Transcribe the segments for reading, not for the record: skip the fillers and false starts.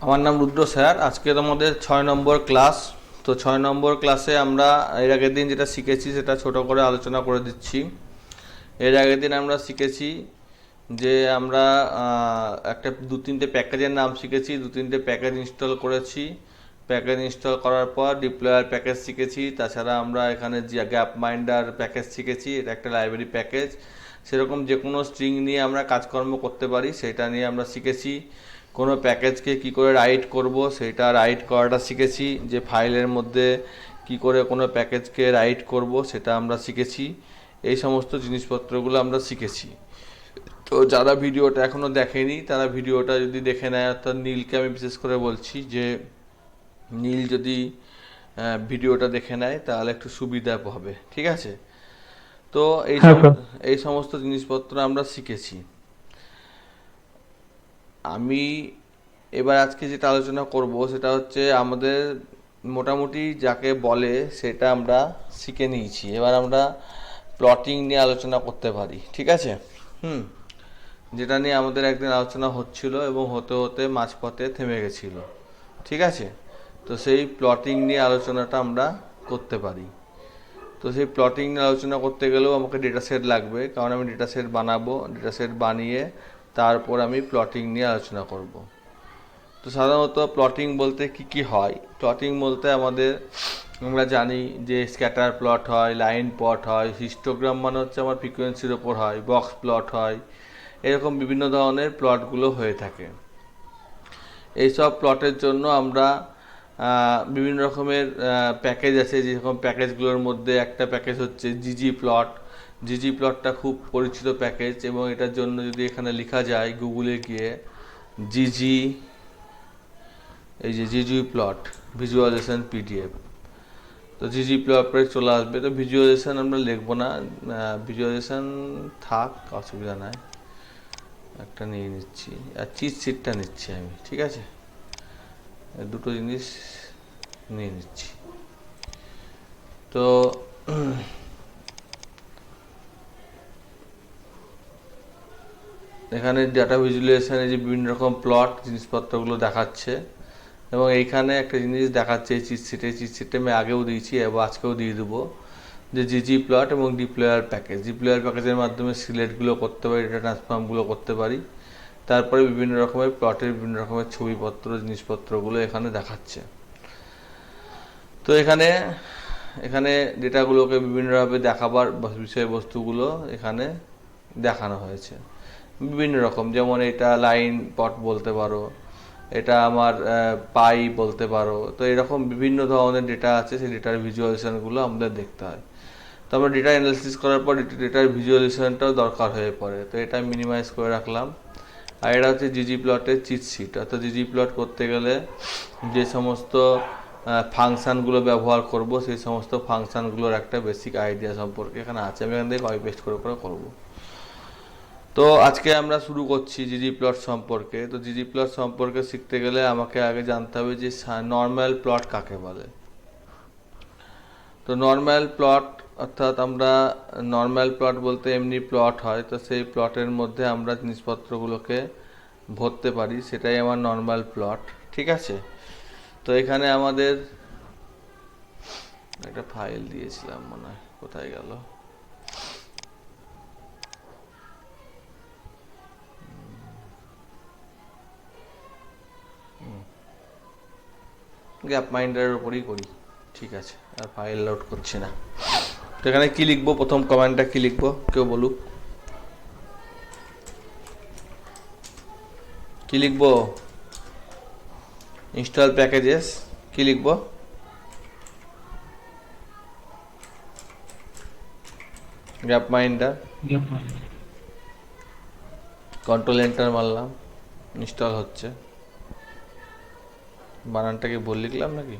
আমার নাম রুদ্র স্যার। আজকে আমাদের 6 নম্বর ক্লাস। তো 6 নম্বর ক্লাসে আমরা এর আগের দিন যেটা শিখেছি সেটা ছোট করে আলোচনা করে দিচ্ছি। এর আগের দিন আমরা শিখেছি যে আমরা একটা 2-3টে প্যাকেজের নাম শিখেছি, 2-3টে প্যাকেজ ইনস্টল করেছি। প্যাকেজ ইনস্টল করার পর ডিপ্লয়ার প্যাকেজ শিখেছি। তাছাড়া আমরা এখানে গ্যাপ মাইন্ডার প্যাকেজ শিখেছি, এটা একটা লাইব্রেরি প্যাকেজ। সেরকম যে কোনো স্ট্রিং নিয়ে আমরা কাজকর্ম করতে পারি সেটা নিয়ে আমরা শিখেছি। কোনো প্যাকেজকে কি করে রাইট করব সেটা রাইট করাটা শিখেছি। যে ফাইলের মধ্যে কি করে কোনো প্যাকেজকে রাইট করব সেটা আমরা শিখেছি। এই সমস্ত জিনিসপত্রগুলো আমরা শিখেছি। তো যারা ভিডিওটা এখনও দেখেনি তারা ভিডিওটা যদি দেখে নেয়, অর্থাৎ নীলকে আমি বিশেষ করে বলছি যে নীল যদি ভিডিওটা দেখে নেয় তাহলে একটু সুবিধা হবে, ঠিক আছে? তো হ্যাঁ স্যার। এই সমস্ত জিনিসপত্র আমরা শিখেছি। আমি এবার আজকে যেটা আলোচনা করব সেটা হচ্ছে আমাদের মোটামুটি যাকে বলে সেটা আমরা শিখে নিয়েছি। এবার আমরা প্লটিং নিয়ে আলোচনা করতে পারি, ঠিক আছে? হুম। যেটা নিয়ে আমাদের একদিন আলোচনা হচ্ছিল এবং হতে হতে মাঝপথে থেমে গেছিল, ঠিক আছে? তো সেই প্লটিং নিয়ে আলোচনাটা আমরা করতে পারি। তো সেই প্লটিং নিয়ে আলোচনা করতে গেলেও আমাকে ডেটা সেট লাগবে, কারণ আমি ডেটা সেট বানাবো। ডেটা সেট বানিয়ে তারপর আমি প্লটিং নিয়ে আলোচনা করব। তো সাধারণত প্লটিং বলতে কি কি হয়? প্লটিং বলতে আমরা জানি যে স্ক্যাটার প্লট হয়, লাইন প্লট হয়, হিস্টোগ্রাম মানে হচ্ছে আমার ফ্রিকোয়েন্সির ওপর হয়, বক্স প্লট হয়, এরকম বিভিন্ন ধরনের প্লটগুলো হয়ে থাকে। এইসব প্লটের জন্য আমরা বিভিন্ন রকমের প্যাকেজ আছে। যেরকম প্যাকেজগুলোর মধ্যে একটা প্যাকেজ হচ্ছে জিজি প্লট। জিজি প্লটটা খুব পরিচিত প্যাকেজ এবং এটার জন্য যদি এখানে লেখা যায় গুগলে গিয়ে জিজি, এই যে জিজি প্লট ভিজুয়ালাইজেশন পিডিএফ, তো জিজি প্লটে চলে আসবে। তো ভিজুয়ালাইজেশন আমরা লিখবো না, ভিজুয়ালাইজেশন থাক, অসুবিধা নাই। একটা নিয়ে নিচ্ছি আর চিট শিটটা নিচ্ছি আমি, ঠিক আছে? দুটো জিনিস নিয়ে নিচ্ছি। তো এখানে ডাটা ভিজুয়ালাইজেশনে যে বিভিন্ন রকম প্লট জিনিসপত্রগুলো দেখাচ্ছে এবং এইখানে একটা জিনিস দেখাচ্ছে এই চিটশিটে আমি আগেও দিয়েছি এবং আজকেও দিয়ে দেবো, যে জিজি প্লট এবং ডিপ্লয়ার প্যাকেজ। ডিপ্লয়ার প্যাকেজের মাধ্যমে সিলেক্টগুলো করতে পারি, ডেটা ট্রান্সফর্মগুলো করতে পারি। তারপরে বিভিন্ন রকমের প্লটের বিভিন্ন রকমের ছবিপত্র জিনিসপত্রগুলো এখানে দেখাচ্ছে। তো এখানে এখানে ডেটাগুলোকে বিভিন্নভাবে দেখাবার বিষয়বস্তুগুলো এখানে দেখানো হয়েছে বিভিন্ন রকম। যেমন এটা লাইন পট বলতে পারো, এটা আমার পাই বলতে পারো। তো এরকম বিভিন্ন ধরনের ডেটা আছে, সেই ডেটার ভিজুয়ালাইজেশনগুলো আমাদের দেখতে হয়। তো আমরা ডেটা অ্যানালিসিস করার পর ডেটার ভিজুয়ালাইজেশনটাও দরকার হয়ে পড়ে। তো এটা মিনিমাইজ করে রাখলাম। আর এটা হচ্ছে জিজি প্লটের চিট শিট। অর্থাৎ জিজি প্লট করতে গেলে যে সমস্ত ফাংশানগুলো ব্যবহার করব সেই সমস্ত ফাংশানগুলোর একটা বেসিক আইডিয়া সম্পর্কে এখানে আছে। আমি এখান থেকে কপি পেস্ট করে করবো। তো আজকে আমরা শুরু করছি জিজি প্লট সম্পর্কে। তো জিজি প্লট সম্পর্কে শিখতে গেলে আমাকে আগে জানতে হবে যে নর্মাল প্লট কাকে বলে। তো নর্মাল প্লট অর্থাৎ আমরা নর্মাল প্লট বলতে এমনি প্লট হয়, তো সেই প্লটের মধ্যে আমরা জিনিসপত্রগুলোকে ভরতে পারি, সেটাই আমার নর্মাল প্লট, ঠিক আছে? তো এখানে আমাদের একটা ফাইল দিয়েছিলাম, মনে হয় কোথায় গেল। গ্যাপ মাইন্ডারের উপরই করি, ঠিক আছে? আর ফাইল লোড করছি না। তো এখানে কি লিখবো? প্রথম কমান্ডটা কি লিখবো কেউ বলুক, কি লিখবো? ইনস্টল প্যাকেজেস, কি লিখবো? গ্যাপ মাইন্ডার, কন্ট্রোল এন্টার মারলাম, ইনস্টল হচ্ছে। বানানটাকে ভুল লিখলাম নাকি?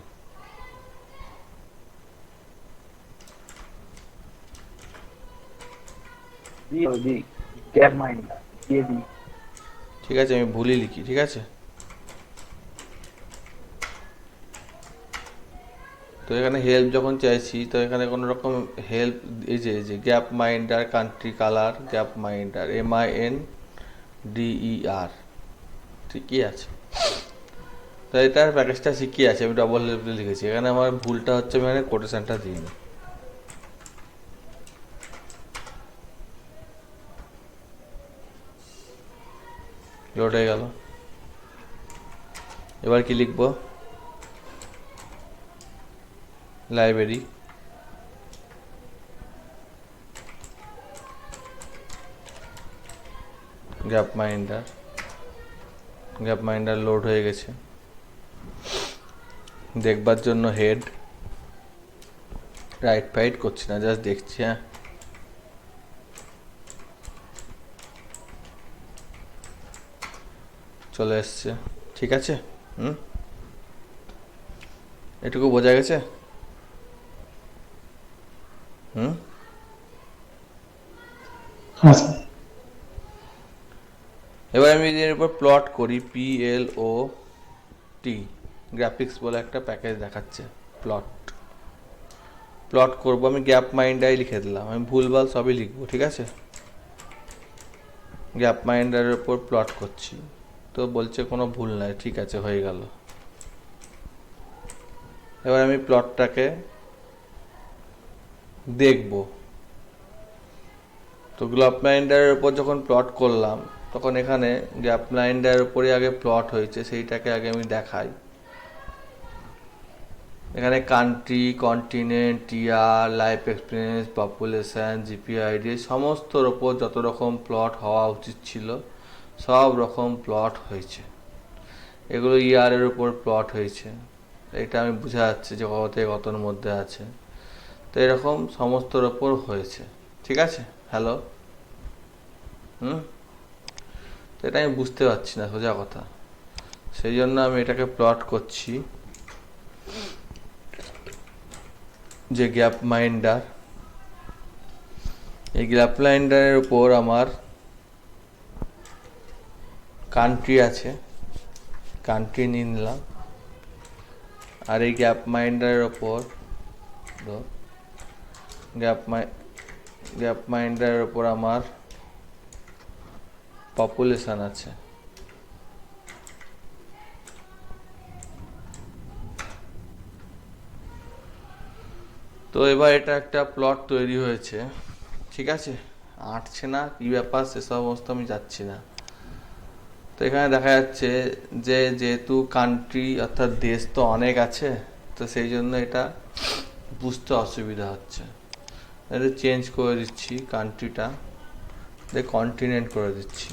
ঠিক আছে, আমি ভুলই লিখি, ঠিক আছে? তো এখানে হেল্প যখন চাইছি, তো এখানে কোনো রকম হেল্প, এই যে gap minder country colour, gap minder MINDER, ঠিকই আছে। তো এটার প্যাকেজটা শিখিয়ে আছে, আমি ডবল লিখেছি। এখানে আমার ভুলটা হচ্ছে আমি এখানে কোটেশনটা দিইনি। লোড হয়ে গেল। এবার কি লিখবো? লাইব্রেরি গ্যাপ মাইন্ডার লোড হয়ে গেছে। দেখবার জন্য হেড রাইট ফাইট করছি না, জাস্ট দেখছি। হ্যাঁ, চলে এসছে, ঠিক আছে। এটুকু বোঝা গেছে। এবার আমি এর উপর প্লট করি। PLOT গ্রাফিক্স বলে একটা প্যাকেজ দেখাচ্ছে। প্লট করবো আমি, গ্যাপ মাইন্ডাই লিখে দিলাম। আমি ভুলভাল সবই লিখবো, ঠিক আছে। গ্যাপ মাইন্ডারের উপর প্লট করছি, তো বলছে কোনো ভুল নাই, ঠিক আছে, হয়ে গেল। এবার আমি প্লটটাকে দেখব। তো গ্যাপ মাইন্ডারের উপর যখন প্লট করলাম, তখন এখানে গ্যাপ মাইন্ডারের উপরে আগে প্লট হয়েছে, সেইটাকে আগে আমি দেখাই। এখানে কান্ট্রি, কন্টিনেন্ট, ইয়ার, লাইফ এক্সপিরিয়েন্স, পপুলেশন, GPID সমস্তর ওপর যত রকম প্লট হওয়া উচিত ছিল সব রকম প্লট হয়েছে। এগুলো ইয়ারের উপর প্লট হয়েছে, এটা আমি বোঝা যাচ্ছে যে কত থেকে কতর মধ্যে আছে। তো এরকম সমস্তর ওপর হয়েছে, ঠিক আছে। হ্যালো, তো এটা আমি বুঝতে পারছি না সোজা কথা, সেই জন্য আমি এটাকে প্লট করছি। যে গ্যাপ মাইন্ডার, এই গ্যাপ মাইন্ডারের উপর আমার কান্ট্রি আছে, কান্ট্রি নিয়ে নিলাম। আর এই গ্যাপ মাইন্ডারের ওপর গ্যাপ মাইন্ডারের ওপর আমার পপুলেশন আছে। তো এবার এটা একটা প্লট তৈরি হয়েছে, ঠিক আছে। আঁটছে না, কি ব্যাপার সে সমস্ত আমি যাচ্ছি না। তো এখানে দেখা যাচ্ছে যে যেহেতু কান্ট্রি অর্থাৎ দেশ তো অনেক আছে, তো সেই জন্য এটা বুঝতে অসুবিধা হচ্ছে। এটা চেঞ্জ করে দিচ্ছি, কান্ট্রিটা কন্টিনেন্ট করে দিচ্ছি।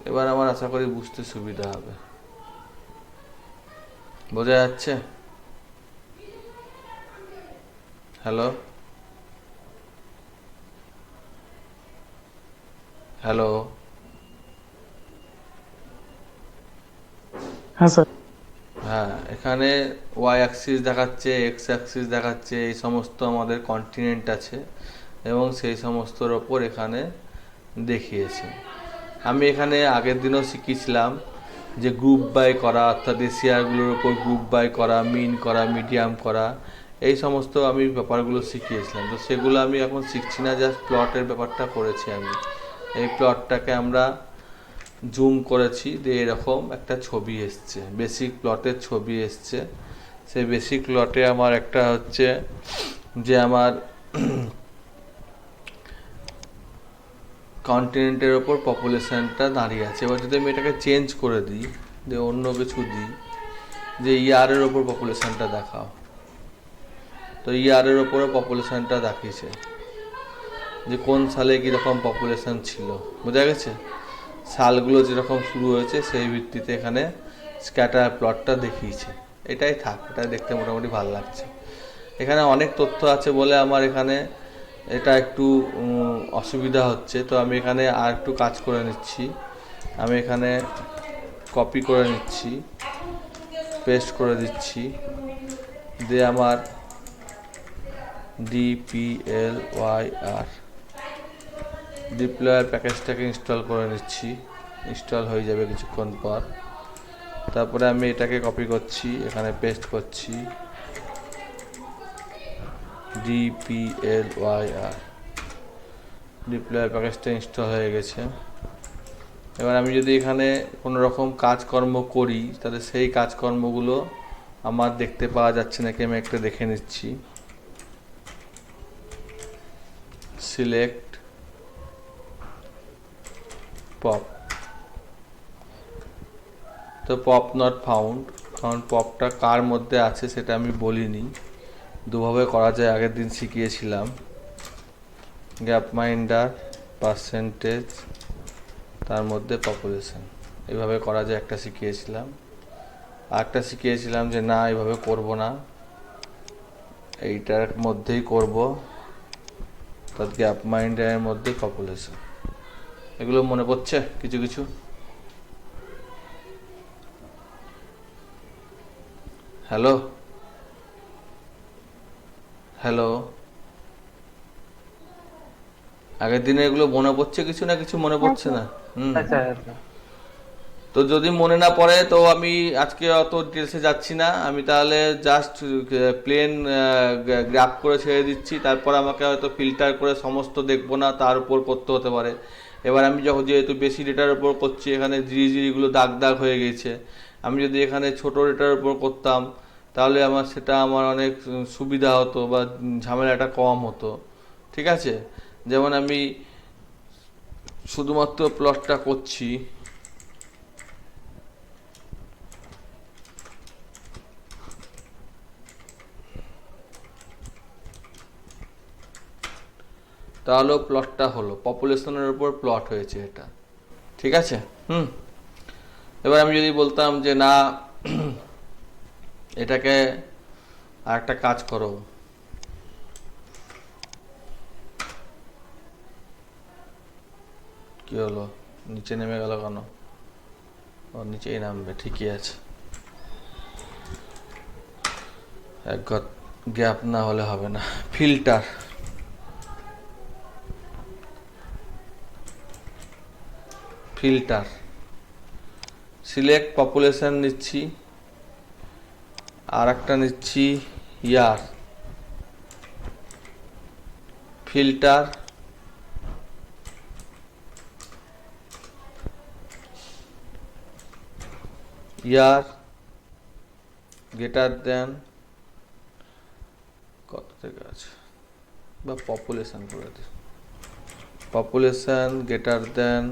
এবার আমার আশা করি বুঝতে সুবিধা হবে। বোঝা যাচ্ছে? হ্যালো হ্যালো হ্যাঁ স্যার। হ্যাঁ, এখানে ওয়াই অ্যাক্সিস দেখাচ্ছে, এক্স অ্যাক্সিস দেখাচ্ছে, এই সমস্ত আমাদের কন্টিনেন্ট আছে এবং সেই সমস্তর ওপর এখানে দেখিয়েছে। আমি এখানে আগের দিনও শিখিয়েছিলাম যে গ্রুপ বাই করা, অর্থাৎ এশিয়াগুলোর ওপর গ্রুপ বাই করা, মিন করা, মিডিয়াম করা, এই সমস্ত আমি ব্যাপারগুলো শিখিয়েছিলাম। তো সেগুলো আমি এখন শিখছি না, জাস্ট প্লটের ব্যাপারটা করেছি আমি। এই প্লটটাকে আমরা জুম করেছি, দিয়ে এরকম একটা ছবি এসছে, বেসিক প্লটের ছবি এসছে। সেই বেসিক প্লটে আমার একটা হচ্ছে যে আমার কন্টিনেন্টের ওপর পপুলেশনটা দাঁড়িয়ে আছে। এবার যদি আমি এটাকে চেঞ্জ করে দিই, যে অন্য কিছু দিই, যে ইয়ারের ওপর পপুলেশনটা দেখাও, তো ইয়ারের ওপরে পপুলেশনটা দেখিয়েছে যে কোন সালে কীরকম পপুলেশন ছিল। বোঝা গেছে? সালগুলো যেরকম শুরু হয়েছে সেই ভিত্তিতে এখানে স্ক্যাটার প্লটটা দেখিয়েছে। এটাই থাক, এটা দেখতে মোটামুটি ভালো লাগছে। এখানে অনেক তথ্য আছে বলে আমার এখানে এটা একটু অসুবিধা হচ্ছে। তো আমি এখানে আর একটু কাজ করে নিচ্ছি। আমি এখানে কপি করে নিচ্ছি, পেস্ট করে দিচ্ছি, দিয়ে আমার DPLYR ডিপ্লয়ার প্যাকেজটাকে ইনস্টল করে নিচ্ছি। ইনস্টল হয়ে যাবে কিছুক্ষণ পর। তারপরে আমি এটাকে কপি করছি, এখানে পেস্ট করছি, DPLYR ডিপ্লয়ার প্যাকেজটা ইনস্টল হয়ে গেছে। এবার আমি যদি এখানে কোনো রকম কাজকর্ম করি তাহলে সেই কাজকর্মগুলো আমার দেখতে পাওয়া যাচ্ছে নাকি আমি একটা দেখে নিচ্ছি। সিলেক্ট পপ, তো পপ নট ফাউন্ড, কারণ পপটা কার মধ্যে আছে সেটা আমি বলিনি। দুভাবে করা যায়, আগের দিন শিখিয়েছিলাম। গ্যাপ মাইন্ডার, পার্সেন্টেজ, তার মধ্যে পপুলেশন, এইভাবে করা যায় একটা শিখিয়েছিলাম। আর একটা শিখিয়েছিলাম যে না এইভাবে করব না, এইটার মধ্যেই করব, তার গ্যাপ মাইন্ডারের মধ্যে পপুলেশন। এগুলো মনে পড়ছে কিছু কিছু? হ্যালো হ্যালো, আগের দিনে এগুলো মনে পড়ছে কিছু না কিছু মনে পড়ছে না? আচ্ছা আচ্ছা। তো যদি মনে না পড়ে তো আমি আজকে অত ডিটেলসে যাচ্ছি না, আমি তাহলে জাস্ট প্লেন গ্রাফ করে ছেড়ে দিচ্ছি। তারপর আমাকে হয়তো ফিল্টার করে সমস্ত দেখবো না, তার উপর করতে হতে পারে। এবার আমি যখন যেহেতু বেশি ডেটার উপর করছি, এখানে জিরিগুলো দাগ দাগ হয়ে গেছে। আমি যদি এখানে ছোট ডেটার উপর করতাম তাহলে আমার সেটা আমার অনেক সুবিধা হতো বা ঝামেলাটা কম হতো। ঠিক আছে, যেমন আমি শুধুমাত্র প্লটটা করছি, তাহলেও প্লটটা হলো পপুলেশনের উপর প্লট হয়েছে এটা। ঠিক আছে। এবার আমি যদি বলতাম যে না এটাকে আর একটা কাজ করো, কি হলো, নিচে নেমে গেল কেন? ও নিচেই নামবে, ঠিকই আছে। এক গ্যাপ না হলে হবে না। ফিল্টার, ফিল্টার, সিলেক্ট পপুলেশন নিচ্ছি, আর একটা নিচ্ছি ইয়ার, ফিল্টার, ইয়ার গ্রেটার দেন কত থেকে আছে, বা পপুলেশন করে দিই, পপুলেশন গ্রেটার দেন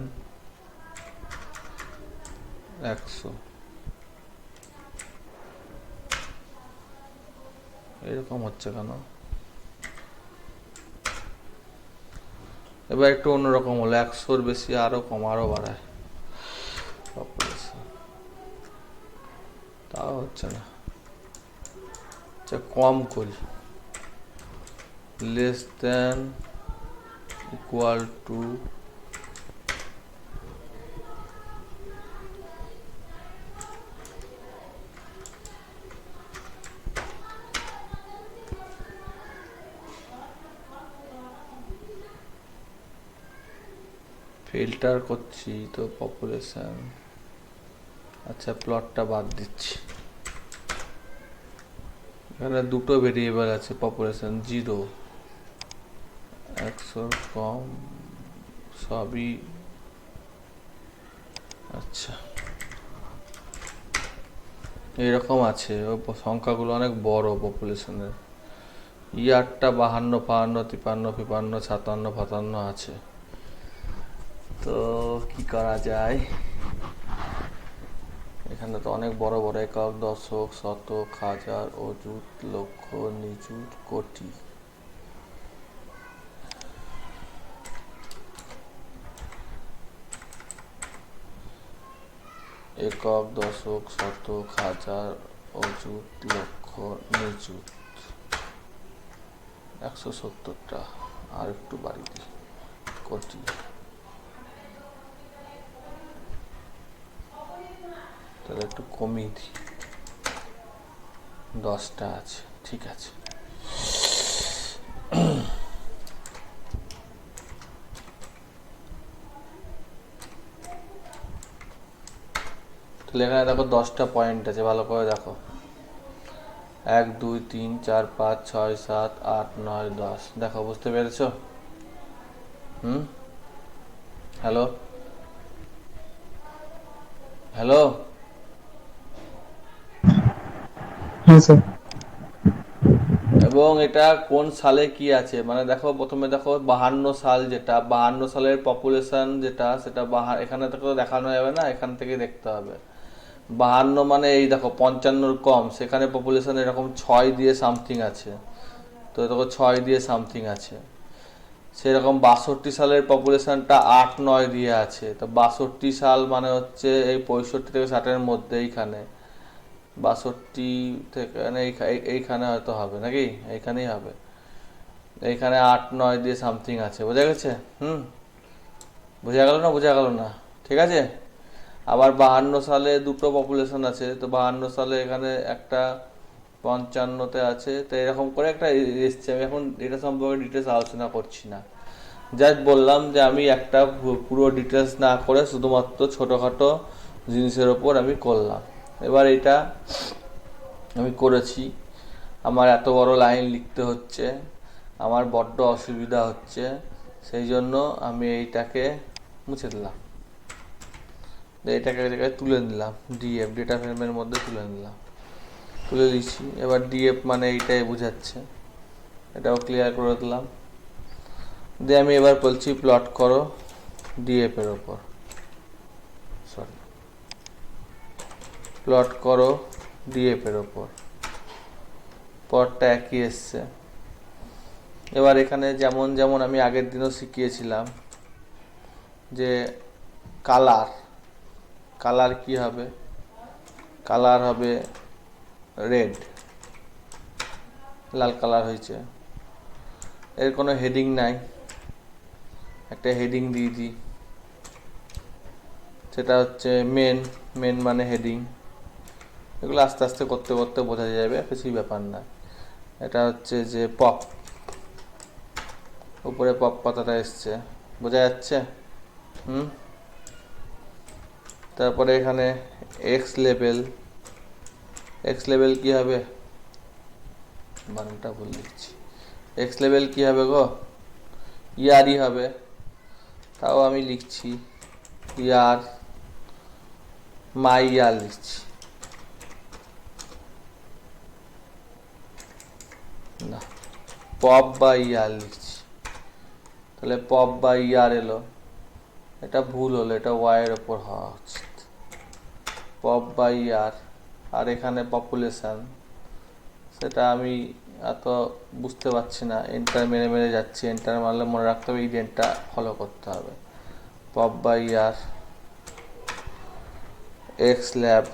100, এরকম হচ্ছে কেন? এবার একটু অন্যরকম হলো, 100-র বেশি আরো কম, আরো বাড়ায় পপুলেশন, তাও হচ্ছে না। আচ্ছা কম করি, less than equal to, filter করছি তো পপুলেশন। আচ্ছা প্লটটা বাদ দিচ্ছি, এখানে দুটো ভেরিয়েবল আছে, পপুলেশন 0, 100-র কম, সবই। আচ্ছা এইরকম আছে, সংখ্যাগুলো অনেক বড় পপুলেশনের। ইয়ারটা 52, 53, 53, 56, 57 আছে। তো কি করা যায়, এখানে তো অনেক বড় বড় একক, দশক, শতক, হাজার, অযুত, লক্ষ, নিযুত, কোটি। একক, দশক, শতক, হাজার, অযুত, লক্ষ, নিযুত, 170টা, আর একটু বাড়িয়ে দিই, কোটি। তাহলে একটু কমিয়ে দিই, 10টা আছে, ঠিক আছে। তাহলে এখানে দেখো 10টা পয়েন্ট আছে, ভালো করে দেখো, 1 2 3 4 5 6 7 8 9 10, দেখো বুঝতে পেরেছো? Hello hello. হ্যাঁ স্যার। এবং এটা কোন সালে কি আছে মানে দেখো, প্রথমে দেখো 52 সাল, যেটা 52 সালের পপুলেশন যেটা, সেটা এখানে থেকে দেখানো যাবে না, এখান থেকে দেখতে হবে। 52 মানে এই দেখো 55-র কম, সেখানে পপুলেশন এরকম 6 দিয়ে সামথিং আছে। তো দেখো 6 দিয়ে সামথিং আছে। সেরকম 62 সালের পপুলেশনটা 8-9 দিয়ে আছে। তো 62 সাল মানে হচ্ছে এই 65 থেকে 60-এর মধ্যে, এইখানে 62 থেকে মানে এইখানে হয়তো হবে নাকি, এইখানেই হবে। এইখানে 8-9 দিয়ে সামথিং আছে, বোঝা গেছে? বোঝা গেল না? বোঝা গেল না? ঠিক আছে। আবার 52 সালে দুটো পপুলেশন আছে, তো 52 সালে এখানে একটা 55-তে আছে। তো এরকম করে একটা এসছে। আমি এখন এটা সম্পর্কে ডিটেলস আলোচনা করছি না, জাস্ট বললাম যে আমি একটা পুরো ডিটেলস না করে শুধুমাত্র ছোটোখাটো জিনিসের ওপর আমি করলাম। এবার এটা আমি করেছি, আমার এত বড় লাইন লিখতে হচ্ছে, আমার বড্ড অসুবিধা হচ্ছে, সেই জন্য আমি এইটাকে মুছে দিলাম, এইটাকে জায়গায় তুলে নিলাম, ডিএফ ডেটা ফ্রেমের মধ্যে তুলে নিলাম, তুলে দিচ্ছি। এবার ডিএফ মানে এইটাই বোঝাচ্ছে, এটাও ক্লিয়ার করে দিলাম। দিয়ে আমি এবার বলছি প্লট করো ডিএফ এর ওপর, সরি, প্লট করো ডিএফ এর ওপর। পরটা একই এসছে। এবার এখানে যেমন যেমন আমি আগের দিনও শিখিয়েছিলাম যে কালার, কালার কি হবে? কালার হবে রেড, লাল কালার হয়েছে। এর কোনো হেডিং নাই, একটা হেডিং দিয়ে দিই, সেটা হচ্ছে মেন। মেন মানে হেডিং। এগুলো আস্তে আস্তে করতে করতে বোঝা যাবে, কিছুই ব্যাপার না। এটা হচ্ছে যে পপ, উপরে পপ পাতাটা এসছে, বোঝা যাচ্ছে? তারপরে এখানে এক্স লেবেল। এক্স লেবেল কি হবে? বানানটা ভুল লিখছি। এক্স লেবেল কি হবে গো? ইয়ারই হবে। তাও আমি লিখছি ইয়ার, মাই ইয়ার লিখছি না, পপ বা ইয়ার লিখছি। তাহলে পপ বা ইয়ার এলো, এটা ভুল হলো, এটা ওয়াইয়ের ওপর হওয়া উচিত, পপ বা ইয়ার। আর এখানে পপুলেশন, সেটা আমি এত বুঝতে পারছি না, এন্টার মেরে মেরে যাচ্ছি। এন্টার মারলে মনে রাখতে হবে, এই ডেটটা ফলো করতে হবে। পপ বা ইয়ার, এক্স ল্যাব,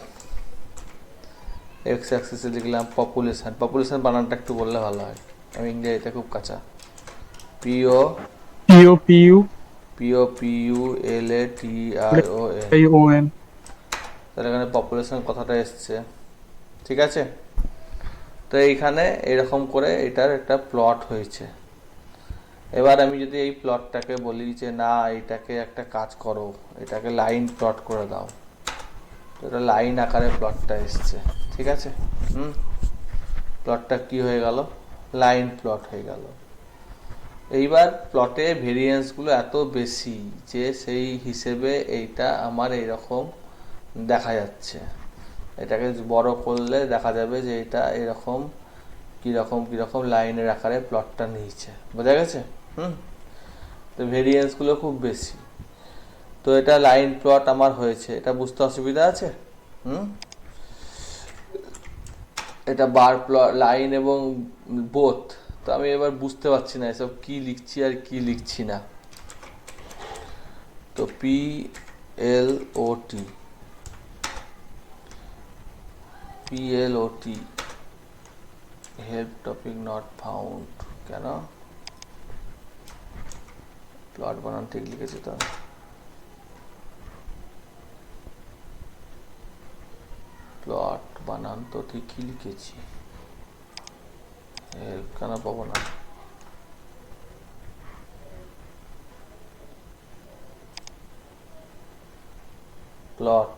এক্স অ্যাক্সিসে লিখলাম পপুলেশন। পপুলেশন বানানটা একটু বললে ভালো হয়, আমি ইংরেজিতে খুব কাঁচা। P O P O P U P O P U L A T I O N. I O N. তাহলে এখানে পপুলেশন কথাটা এসছে, ঠিক আছে। তো এইখানে এরকম করে এটার একটা প্লট হয়েছে। এবার আমি যদি এই প্লটটাকে বলি যে না, এটাকে একটা কাজ করো, এটাকে লাইন প্লট করে দাও, তো এটা লাইন আকারে প্লটটা এসছে, ঠিক আছে। প্লটটা কি হয়ে গেল? লাইন প্লট হয়ে গেল। এইবার প্লটে ভেরিয়েন্সগুলো এত বেশি যে সেই হিসেবে এইটা আমার এইরকম দেখা যাচ্ছে। এটাকে বড় করলে দেখা যাবে যে এটা এরকম কীরকম কীরকম লাইনের আকারে প্লটটা নিয়েছে, বোঝা গেছে? তো ভেরিয়েন্সগুলো খুব বেশি। তো এটা লাইন প্লট আমার হয়েছে, এটা বুঝতে অসুবিধা আছে? এটা বার প্লট, লাইন এবং বোথ। তো আমি এবার বুঝতে পারছি না এসব কি লিখছি আর কি লিখছি না। তো P L O T, P L O T, help topic not found, কেন? প্লট বানান ঠিক লিখেছি তো? প্লট বানান তো ঠিকই লিখেছি, হেল্প কেন পাবো না? প্লট,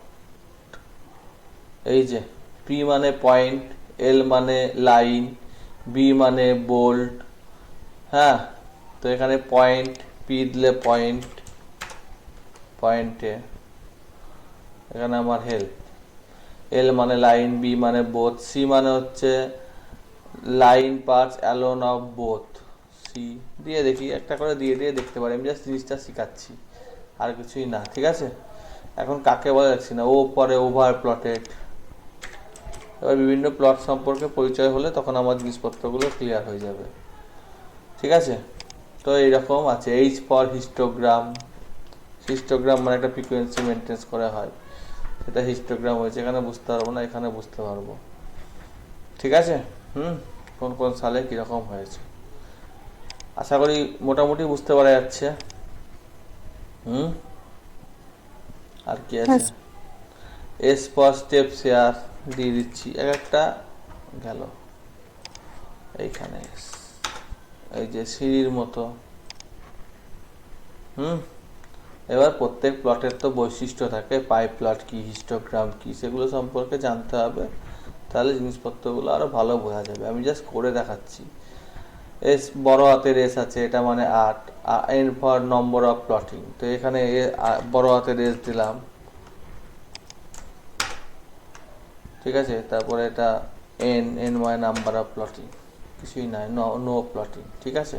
এই যে পি মানে পয়েন্ট, এল মানে লাইন, বি মানে বোল্ড। হ্যাঁ, তো এখানে পয়েন্ট, পি দিলে পয়েন্ট, পয়েন্টে এখানে আমার হেল্প, এল মানে লাইন, বি মানে বোথ, সি মানে হচ্ছে line parts alone of both, C দিয়ে দেখি, একটা করে দিয়ে দিয়ে দেখতে পারি, আমি জাস্ট জিনিসটা শেখাচ্ছি আর কিছুই না, ঠিক আছে। এখন কাকে বলে দেখছি না, ও পরে ওভার প্লটেড। এবার বিভিন্ন প্লট সম্পর্কে পরিচয় হলে তখন আমার জিনিসপত্রগুলো ক্লিয়ার হয়ে যাবে, ঠিক আছে। তো এইরকম আছে, এইচ ফর হিস্টোগ্রাম, হিস্টোগ্রাম মানে একটা ফ্রিকোয়েন্সি মেনটেন করা হয়, সেটা হিস্টোগ্রাম হয়েছে, এখানে বুঝতে পারবো না, এখানে বুঝতে পারবো, ঠিক আছে। কোন কোন সালে কীরকম হয়েছে আশা করি মোটামুটি বুঝতে পারা যাচ্ছে। আর কি আছে, এস ফর স্টেপ শেয়ার দিয়ে দিচ্ছি, এক একটা গেল এইখানে, এই যে সিঁড়ির মতো। এবার প্রত্যেক প্লটের তো বৈশিষ্ট্য থাকে, পাই প্লট কি, হিস্টোগ্রাম কি, সেগুলো সম্পর্কে জানতে হবে, তাহলে জিনিসপত্রগুলো আরো ভালো বোঝা যাবে। আমি জাস্ট করে দেখাচ্ছি। এস বড় হাতের এস আছে, এটা মানে 8, N for number of plotting, তো এখানে বড় হাতের এস দিলাম, ঠিক আছে। তারপরে এটা এন, এন মানে নাম্বার অফ প্লটিং, কিছুই নাই, নো প্লটিং, ঠিক আছে।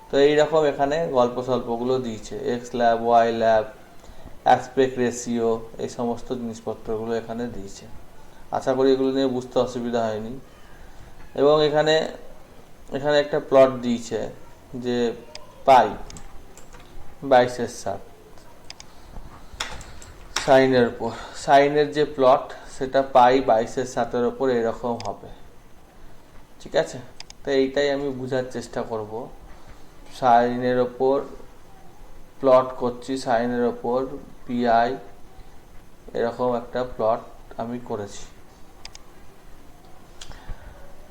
তো এইরকম এখানে গল্প স্বল্পগুলো দিয়েছে, x lab, y lab, aspect ratio, এই সমস্ত জিনিসপত্রগুলো এখানে দিয়েছে। আশা করি এগুলো নিয়ে বুঝতে অসুবিধা হয়নি। এবং এখানে এখানে একটা প্লট দিয়েছে যে পাই 22/7 সাইনের উপর, সাইনের যে প্লট সেটা পাই 22/7 ওপর এরকম হবে, ঠিক আছে। তো এইটাই আমি বোঝার চেষ্টা করব, সাইনের ওপর প্লট করছি, সাইনের ওপর পিআই এরকম একটা প্লট আমি করেছি।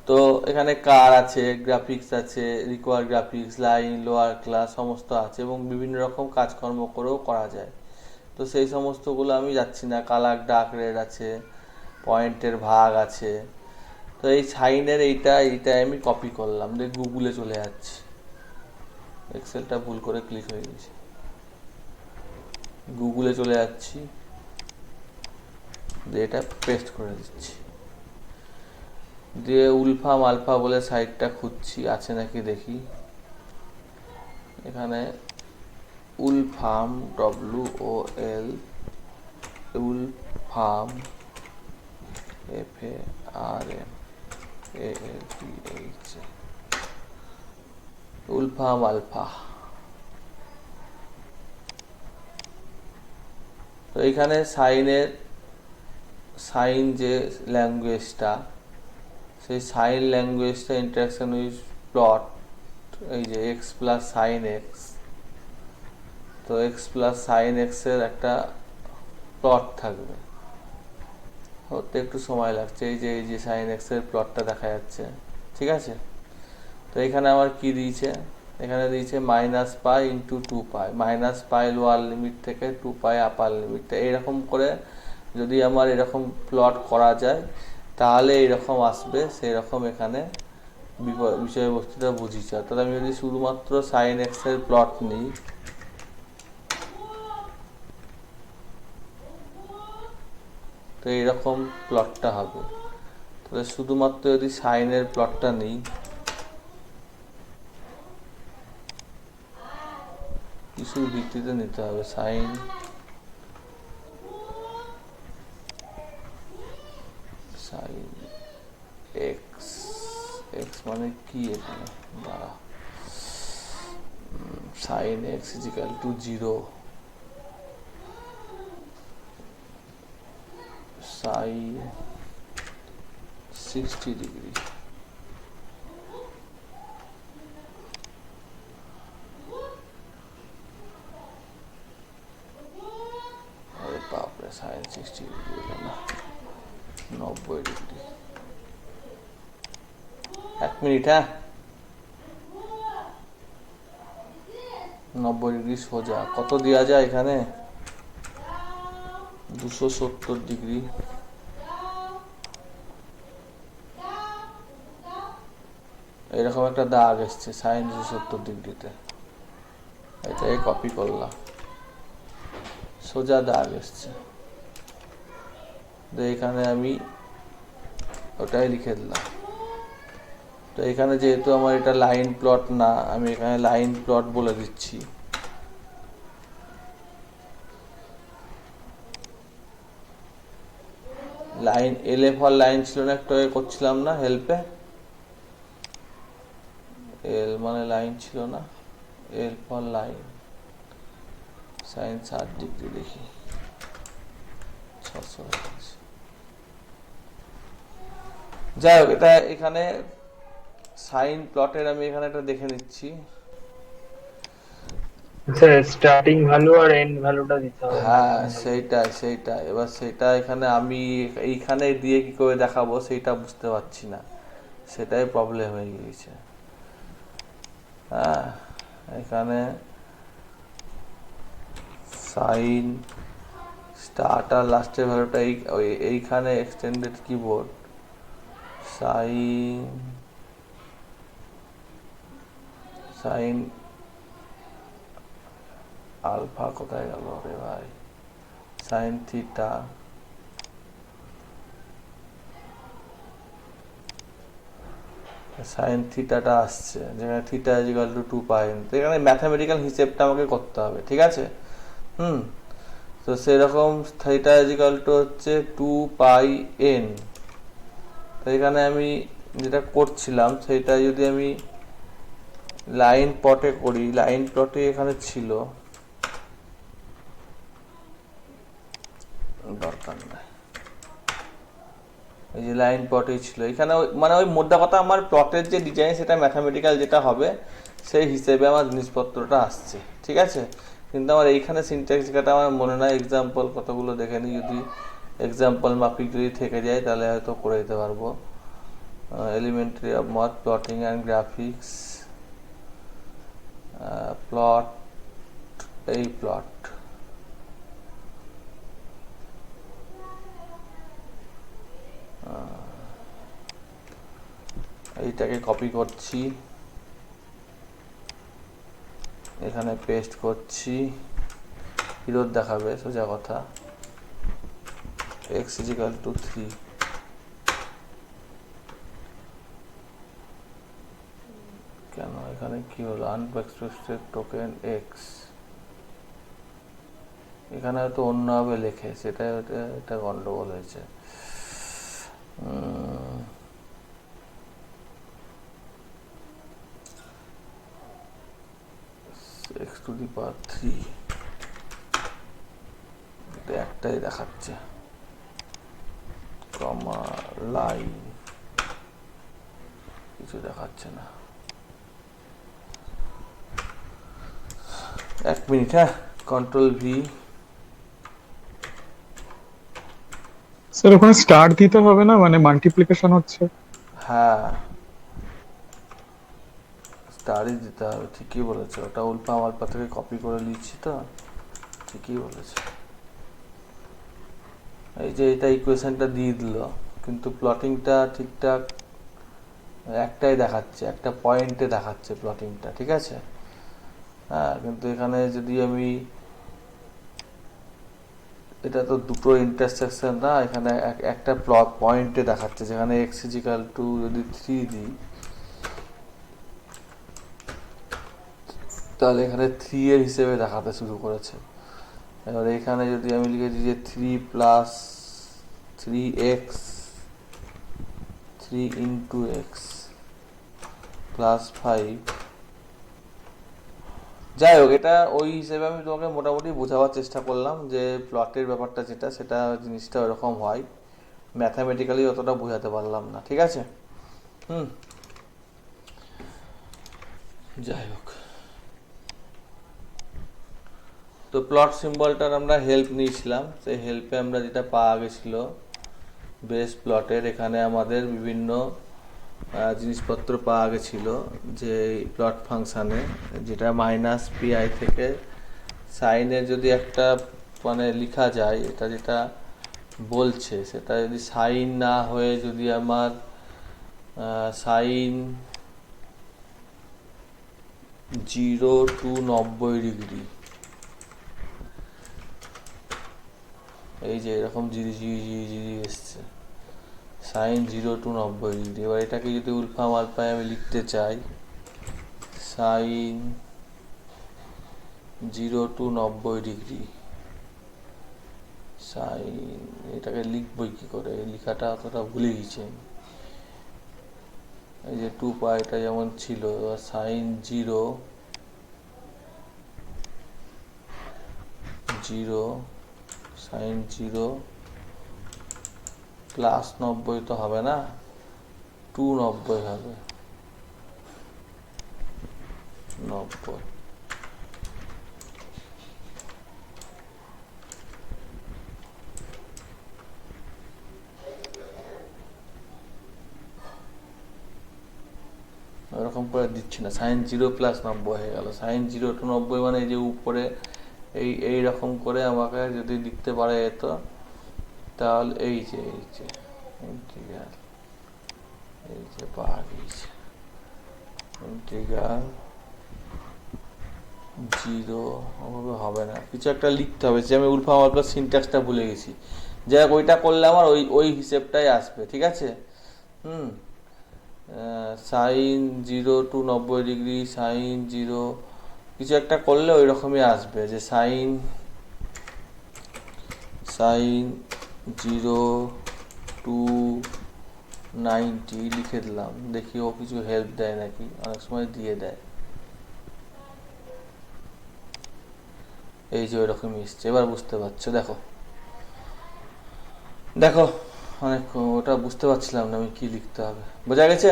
তো এখানে কার আছে, গ্রাফিক্স আছে, require graphics, line, lower class সমস্ত আছে, এবং বিভিন্ন রকম কাজকর্ম করেও করা যায়। তো সেই সমস্তগুলো আমি যাচ্ছি না, কালার ডার্ক রেড আছে, পয়েন্টের ভাগ আছে। তো এই সাইনের এইটা আমি কপি করলাম, দেখ গুগলে চলে যাচ্ছি, এক্সেলটা ভুল করে ক্লিক হয়ে গেছে, গুগলে চলে যাচ্ছি, দিয়ে এটা পেস্ট করে দিচ্ছি, দিয়ে উলফাম আলফা বলে সাইটটা খুঁজছি আছে নাকি দেখি। এখানে উলফাম, WOL, উলফাম, FARMALPH, উলফাম আলফা। তো এইখানে সাইন যে ল্যাঙ্গুয়েজটা, সেই সাইন ল্যাঙ্গুয়েজটা ইন্টারাকশন উইথ প্লট, এই যে এক্স প্লাস সাইন এক্স, তো এক্স প্লাস সাইন এক্সের একটা প্লট থাকবে, হতে একটু সময় লাগছে, এই যে সাইন এক্সের প্লটটা দেখা যাচ্ছে, ঠিক আছে। তো এখানে আমার কি দিয়েছে, এখানে দিয়েছে -π × 2π, -π লোয়ার লিমিট থেকে 2π আপার লিমিট, এইরকম করে যদি আমার এরকম প্লট করা যায় তাহলে এইরকম আসবে, সেই রকম এখানে বিষয়বস্তুটা বুঝিয়েছে। অর্থাৎ আমি যদি শুধুমাত্র সাইন এক্সের প্লট নিই, তো এইরকম প্লটটা হবে। তাহলে শুধুমাত্র যদি সাইনের প্লটটা নিই, কিছুর ভিত্তিতে নিতে হবে, সাইন এক্স, এক্স মানে কি এখানে দাঁড়া, sine x is equal to 0, sine 60 degree, আরে বাপরে, সাইন 60 ডিগ্রি হলো না, 90 ডিগ্রি। 1 মিনিট, হ্যাঁ, 90 ডিগ্রি সোজা কত দেওয়া যায় এখানে, 270 ডিগ্রি। এরকম একটা দাগ এসছে সাইন 270 ডিগ্রিতে, এটাই কপি করলাম, সোজা দাগ এসছে, তো এখানে আমি ওটাই লিখে দিলাম। তো এখানে যেহেতু আমার এটা লাইন প্লট না, আমি এখানে লাইন প্লট বলে দিচ্ছি। লাইন এলএফ আর লাইন ছিল না, একটু আগে করছিলাম না হেল্পে, এল মানে লাইন ছিল না, L for line, sine 60 degree দেখি 600। যাই হোক, এটা এখানে সাইন প্লটের আমি এখানে এটা দেখে নিচ্ছি। স্যার স্টার্টিং ভ্যালু আর এন্ড ভ্যালুটা দিতে হবে হ্যাঁ, সেইটাই এবার সেটা এখানে আমি এইখানে দিয়ে কি করে দেখাবো সেইটা বুঝতে পারছি না, সেটাই প্রবলেম হয়ে গিয়েছে। হ্যাঁ, এখানে সাইন স্টার্ট আর লাস্টের ভ্যালুটা এইখানে extended keyboard sine sine alpha কোথায় গেল রে ভাই, সাইন থিটা সাইন থিটাটা আসছে, যেখানে থিটা ইজিক্যাল টু 2 পাই। তো এখানে ম্যাথামেটিক্যাল হিসেবটা আমাকে করতে হবে, ঠিক আছে। তো সেরকম থিটা ইজিক্যাল টু হচ্ছে 2 পাই এন। তো এখানে আমি যেটা করছিলাম সেটা যদি আমি লাইন প্লটে করি, লাইন প্লটে এখানে ছিল, দরকার নাই, এই যে লাইন প্লটেই ছিল এখানে, মানে ওই মোদ্দা কথা আমার প্লটের যে ডিজাইন সেটা ম্যাথামেটিক্যাল যেটা হবে সেই হিসেবে আমার জিনিসপত্রটা আসছে, ঠিক আছে। কিন্তু আমার এইখানে সিনট্যাক্স লেখাটা আমার মনে নাই, এক্সাম্পল কতগুলো দেখে নিই, যদি এক্সাম্পল মাফিক যদি থেকে যায় তাহলে হয়তো করে দিতে পারবো। Elementary of moth plotting and graphics, plot, এই প্লট, এইটাকে কপি করছি, এখানে পেস্ট করছি, হিরোর দেখাবে সোজা কথা, x ইজিক্যাল টু 3, কেন এখানে কি হলো, আনএক্সপেক্টেড টোকেন x, এখানে হয়তো অন্যভাবে লেখে, সেটা এটা গন্ডগোল হয়েছে। x টু দি পাওয়ার 3, এটা একটাই দেখাচ্ছে, কমা লাইন কিছু দেখাচ্ছে না। এক মিনিট, হ্যাঁ, কন্ট্রোল ভি। স্যার ওখানে স্টার দিতে হবে না, মানে মাল্টিপ্লিকেশন হচ্ছে। হ্যাঁ, স্টারই দিতে হবে, ঠিকই বলেছে, ওটা উল্পা মালপা থেকে কপি করে নিচ্ছি তো, ঠিকই বলেছে। এই যে এটা ইকুয়েশনটা দিয়ে দিল, কিন্তু প্লটিংটা ঠিকঠাক একটাই দেখাচ্ছে, একটা পয়েন্টে দেখাচ্ছে প্লটিংটা, ঠিক আছে। হ্যাঁ, কিন্তু এখানে যদি আমি, এটা তো দুটো ইন্টারসেকশন না, এখানে একটা প্লট পয়েন্টে দেখাচ্ছে, যেখানে এক্স ইজিক্যাল টু যদি 3 দিই তাহলে এখানে 3 এর হিসেবে দেখাতে শুরু করেছে। এবার এখানে যদি আমি লিখেছি যে 3 plus 3x 3 into x plus 5, যাই হোক, এটা ওই হিসেবে আমি তোমাকে মোটামুটি বোঝাবার চেষ্টা করলাম যে প্লটের ব্যাপারটা যেটা, সেটা জিনিসটা ওরকম হয়, ম্যাথামেটিক্যালি অতটা বোঝাতে পারলাম না, ঠিক আছে। যাই হোক, তো প্লট সিম্বলটার আমরা হেল্প নিয়েছিলাম, সেই হেল্পে আমরা যেটা পাওয়া গেছিল বেস প্লটের, এখানে আমাদের বিভিন্ন জিনিসপত্র পাওয়া গেছিল, যে প্লট ফাংশানে যেটা মাইনাস পিআই থেকে সাইনের যদি একটা মানে লেখা যায়, এটা যেটা বলছে সেটা যদি সাইন না হয়ে যদি আমার সাইন 0 টু 90 ডিগ্রি, এই যে এরকম জিরি জিরি জিরি জিরি এসছে, সাইন 0 to 90 ডিগ্রি। এবার এটাকে যদি উলফাম আলফায় আমি লিখতে চাই, সাইন 0 to 90 ডিগ্রি, সাইন, এটাকে লিখবই কি করে, এই লেখাটা অতটা ভুলে গেছি আমি। এই যে 2 পাইটা যেমন ছিল, এবার সাইন 0 সাইন 0 প্লাস 90 তো হবে না, 290 হবে, 90। ওরকম করে দিচ্ছি না, সাইন 0 + 90 হয়ে গেল। সাইন 0 to 90 মানে এই যে উপরে এই রকম করে আমাকে যদি লিখতে পারে যেত, তাহলে এই যে ইন্টিগ্রাল, এই যে পাওয়া গেছে ইন্টিগ্রাল 0, ওভাবে হবে না, কিছু একটা লিখতে হবে। যে আমি উলফাম আলফার সিনট্যাক্সটা ভুলে গেছি, যাই হোক ওইটা করলে আমার ওই হিসেবটাই আসবে, ঠিক আছে। সাইন 0 to 90 ডিগ্রি, সাইন 0 কিছু একটা করলে ওই রকমই আসবে, যে সাইন 0 to 90 লিখে দিলাম, দেখি ও কিছু হেল্প দেয় নাকি, অনেক সময় দিয়ে দেয়। এই যে ওইরকমই এসছে, এবার বুঝতে পারছো, দেখো দেখো অনেক, ওটা বুঝতে পারছিলাম না আমি কি লিখতে হবে, বোঝা গেছে?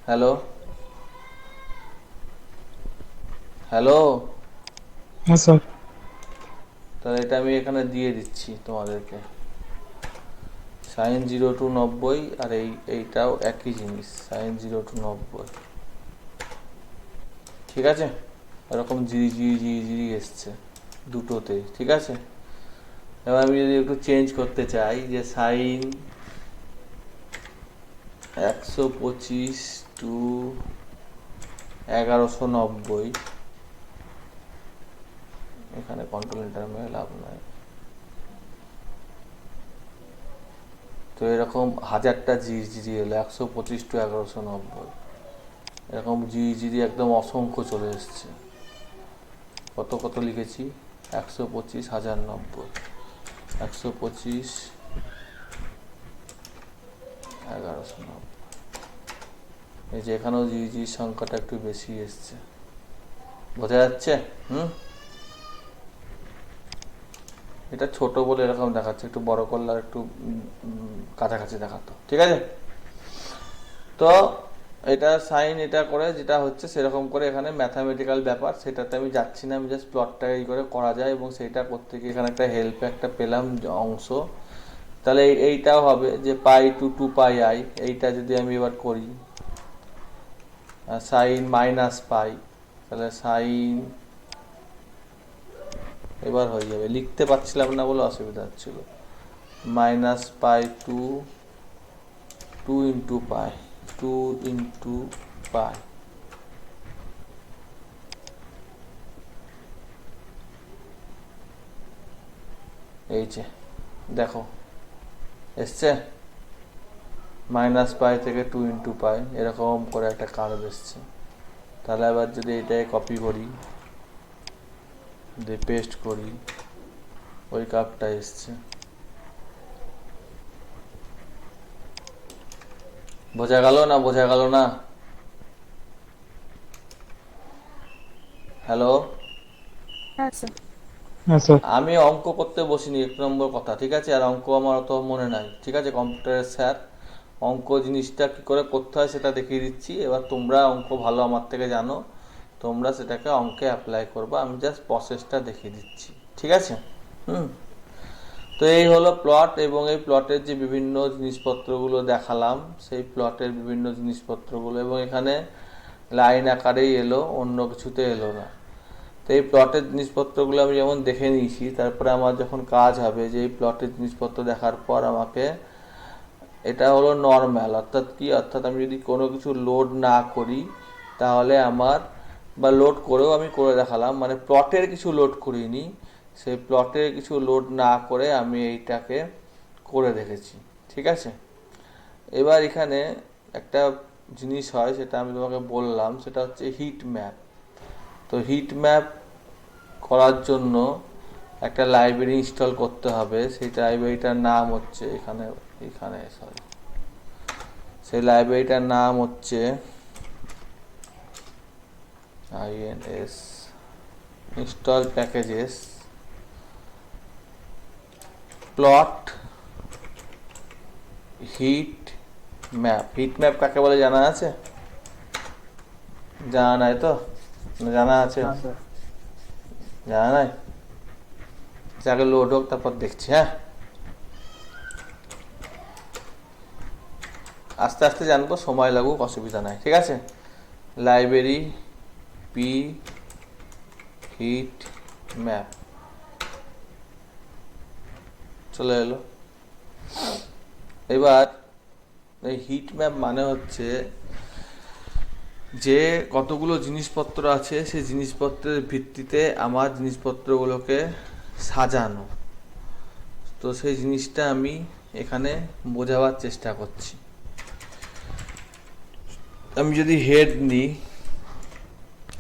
হ্যালো হ্যালো, হ্যাঁ স্যার। তাহলে এটা আমি এখানে দিয়ে দিচ্ছি তোমাদেরকে, সাইন 0 to 90, আর এইটাও একই জিনিস, সাইন 0 to 90, ঠিক আছে। এরকম জিরি জিরি জিরি জিরি এসছে দুটোতেই, ঠিক আছে। এবার আমি যদি একটু চেঞ্জ করতে চাই, যে সাইন 125 to 1190, এখানে কন্ট্রোল এন্টার মেরে লাভ নাই, তো এরকম 1000টা জিরি জিরি এলো, 125 to 1190, এরকম জিরি জিরি একদম অসংখ্য চলে এসছে। কত কত লিখেছি, 125 1090, 125 1190, এই যে এখানেও জি জি সংখ্যাটা একটু বেশি এসছে, বোঝা যাচ্ছে? এটা ছোট বলে এরকম দেখাচ্ছে, একটু বড় করলে আর একটু কাছাকাছি দেখাতো, ঠিক আছে। তো এটা সাইন এটা করে যেটা হচ্ছে সেরকম করে এখানে ম্যাথামেটিক্যাল ব্যাপার, সেটাতে আমি যাচ্ছি না, আমি জাস্ট প্লটটা এই করে করা যায়, এবং সেইটা করতে গিয়ে এখানে একটা হেল্প একটা পেলাম অংশ। তাহলে এইটাও হবে যে পাই টু 2πi, এইটা যদি আমি এবার করি সাইন মাইনাস পাই, তাহলে সাইন, এবার হয়ে যাবে, লিখতে পারছিলাম না বলে অসুবিধা হচ্ছিল, মাইনাস পাই টু 2 into পাই, এই যে দেখো এসছে, মাইনাস পাই থেকে 2 into পাই, এরকম করে একটা কার্ভ এসছে। তাহলে আবার যদি এটাকে কপি করি, দিয়ে পেস্ট করি, ওই কার্ভটা এসছে, বোঝা গেল না? বোঝা গেল না? হ্যালো, হ্যাঁ স্যার। আমি অঙ্ক করতে বসিনি, 1 নম্বর কথা, ঠিক আছে। আর অঙ্ক আমার অত মনে নাই, ঠিক আছে। কম্পিউটারের স্যার, অঙ্ক জিনিসটা কি করে করতে হয় সেটা দেখিয়ে দিচ্ছি। এবার তোমরা অঙ্ক ভালো আমার থেকে জানো, তোমরা সেটাকে অঙ্কে অ্যাপ্লাই করবে, আমি জাস্ট প্রসেসটা দেখিয়ে দিচ্ছি, ঠিক আছে। তো এই হলো প্লট, এবং এই প্লটের যে বিভিন্ন জিনিসপত্রগুলো দেখালাম, সেই প্লটের বিভিন্ন জিনিসপত্রগুলো, এবং এখানে লাইন আকারেই এলো, অন্য কিছুতে এলো না। তো এই প্লটের জিনিসপত্রগুলো আমি যেমন দেখে নিয়েছি, তারপরে আমার যখন কাজ হবে যে এই প্লটের জিনিসপত্র দেখার পর আমাকে, এটা হলো নর্মাল, অর্থাৎ কি, অর্থাৎ আমি যদি কোনো কিছু লোড না করি তাহলে আমার, বা লোড করেও আমি করে দেখালাম, মানে প্লটের কিছু লোড করিনি, সেই প্লটে কিছু লোড না করে আমি এইটাকে করে রেখেছি, ঠিক আছে। এবার এখানে একটা জিনিস হয়, সেটা আমি তোমাকে বললাম, সেটা হচ্ছে হিট ম্যাপ। তো হিট ম্যাপ করার জন্য একটা লাইব্রেরি ইনস্টল করতে হবে। সেই লাইব্রেরিটার নাম হচ্ছে এখানে এখানে সরি সেই লাইব্রেরিটার নাম হচ্ছে INS install packages plot hit map. Hit map কাকে বলে জানা আছে? জানা নাই তো? না জানা আছে? না স্যার। জানা নাই? যাকে লোড হোক তারপর দেখছি। হ্যাঁ, আস্তে আস্তে জানবো, সময় লাগুক, অসুবিধা নাই, ঠিক আছে। লাইব্রেরি পি হিট ম্যাপ চলে এলো। এবার এই হিট ম্যাপ মানে হচ্ছে যে কতগুলো জিনিসপত্র আছে সেই জিনিসপত্রের ভিত্তিতে আমার জিনিসপত্রগুলোকে সাজানো। তো সেই জিনিসটা আমি এখানে বোঝাবার চেষ্টা করছি। আমি যদি হেড নিই,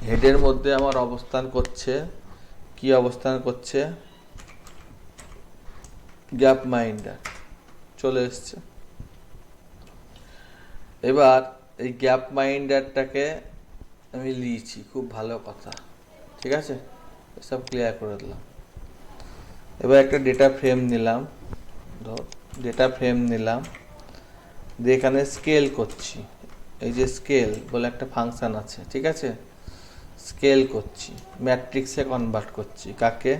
হেডের মধ্যে আমার অবস্থান করছে, কি অবস্থান করছে? গ্যাপ মাইন্ডার চলে এসছে। এবার এই গ্যাপ মাইন্ডারটাকে আমি লিখছি, খুব ভালো কথা, ঠিক আছে, সব ক্লিয়ার করে দিলাম। এবার একটা ডেটা ফ্রেম নিলাম, ধর ডেটা ফ্রেম নিলাম, দিয়ে এখানে স্কেল করছি। এই যে স্কেল বলে একটা ফাংশন আছে, ঠিক আছে, স্কেল করছি, ম্যাট্রিক্সে কনভার্ট করছি। কাকে?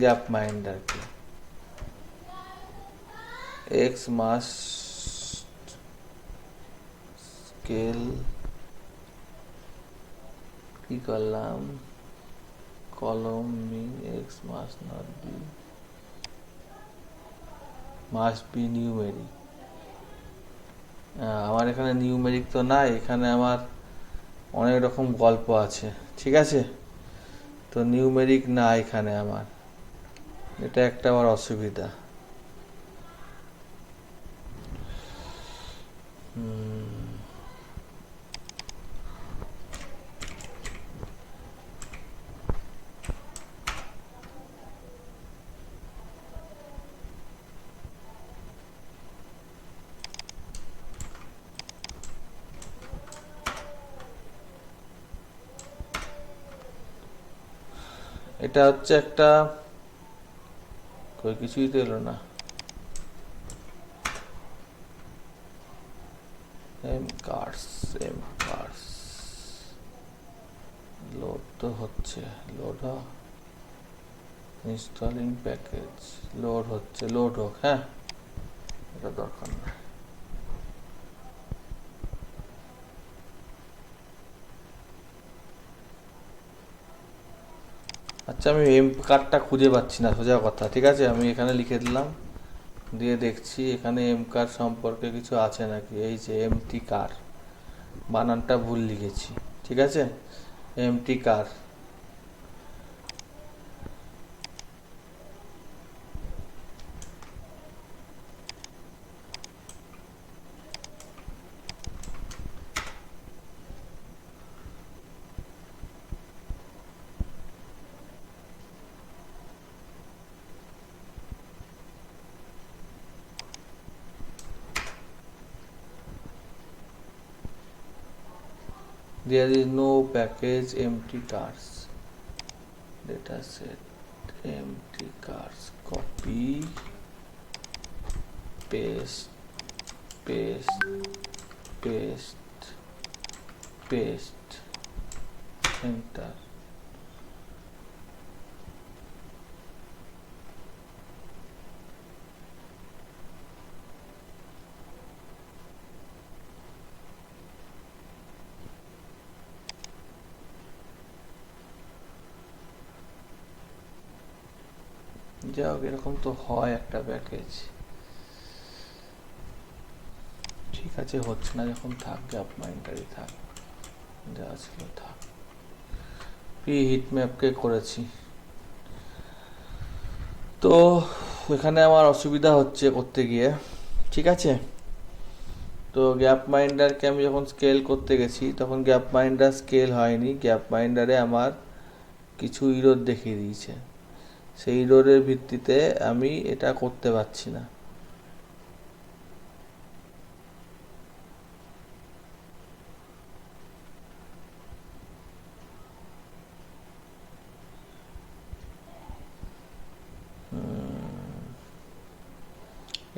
গ্যাপ মাইন্ডারকে। এক্স মাস স্কেল কি করলাম, কলম মিন এক্স মাস্ট বি নিউমেরিক। আমার এখানে নিউমেরিক তো নাই, এখানে আমার অনেক রকম গল্প আছে, ঠিক আছে। তো নিউমেরিক না এখানে আমার, এটা একটা আমার অসুবিধা। এটা হচ্ছে একটা, কই কিছুই তো এলো না। এম কার্ডস লোড তো হচ্ছে, লোড ইনস্টলিং প্যাকেজ, লোড হচ্ছে, লোড হোক। হ্যাঁ, এটা দরকার না। আচ্ছা, আমি এম কার্ডটা খুঁজে পাচ্ছি না, সোজা কথা, ঠিক আছে। আমি এখানে লিখে দিলাম, দিয়ে দেখছি এখানে এম কার্ড সম্পর্কে কিছু আছে নাকি। এই যে এমটি কার, বানানটা ভুল লিখেছি, ঠিক আছে, MT car. There is no package empty cars. Data set empty cars. Copy, paste, paste, paste, paste. Enter. যাই হোক, এরকম তো হয় একটা প্যাকেজ, ঠিক আছে, হচ্ছে না যখন থাক, গ্যাপ মাইন্ডারই থাক, যা ছিল থাক। পি হিট ম্যাপকে করেছি, তো এখানে আমার অসুবিধা হচ্ছে করতে গিয়ে, ঠিক আছে। তো গ্যাপ মাইন্ডারকে আমি যখন স্কেল করতে গেছি তখন গ্যাপ মাইন্ডার স্কেল হয়নি, গ্যাপ মাইন্ডারে আমার কিছু ইরোর দেখিয়ে দিয়েছে, সেই ইরোরের ভিত্তিতে আমি এটা করতে পারছি না।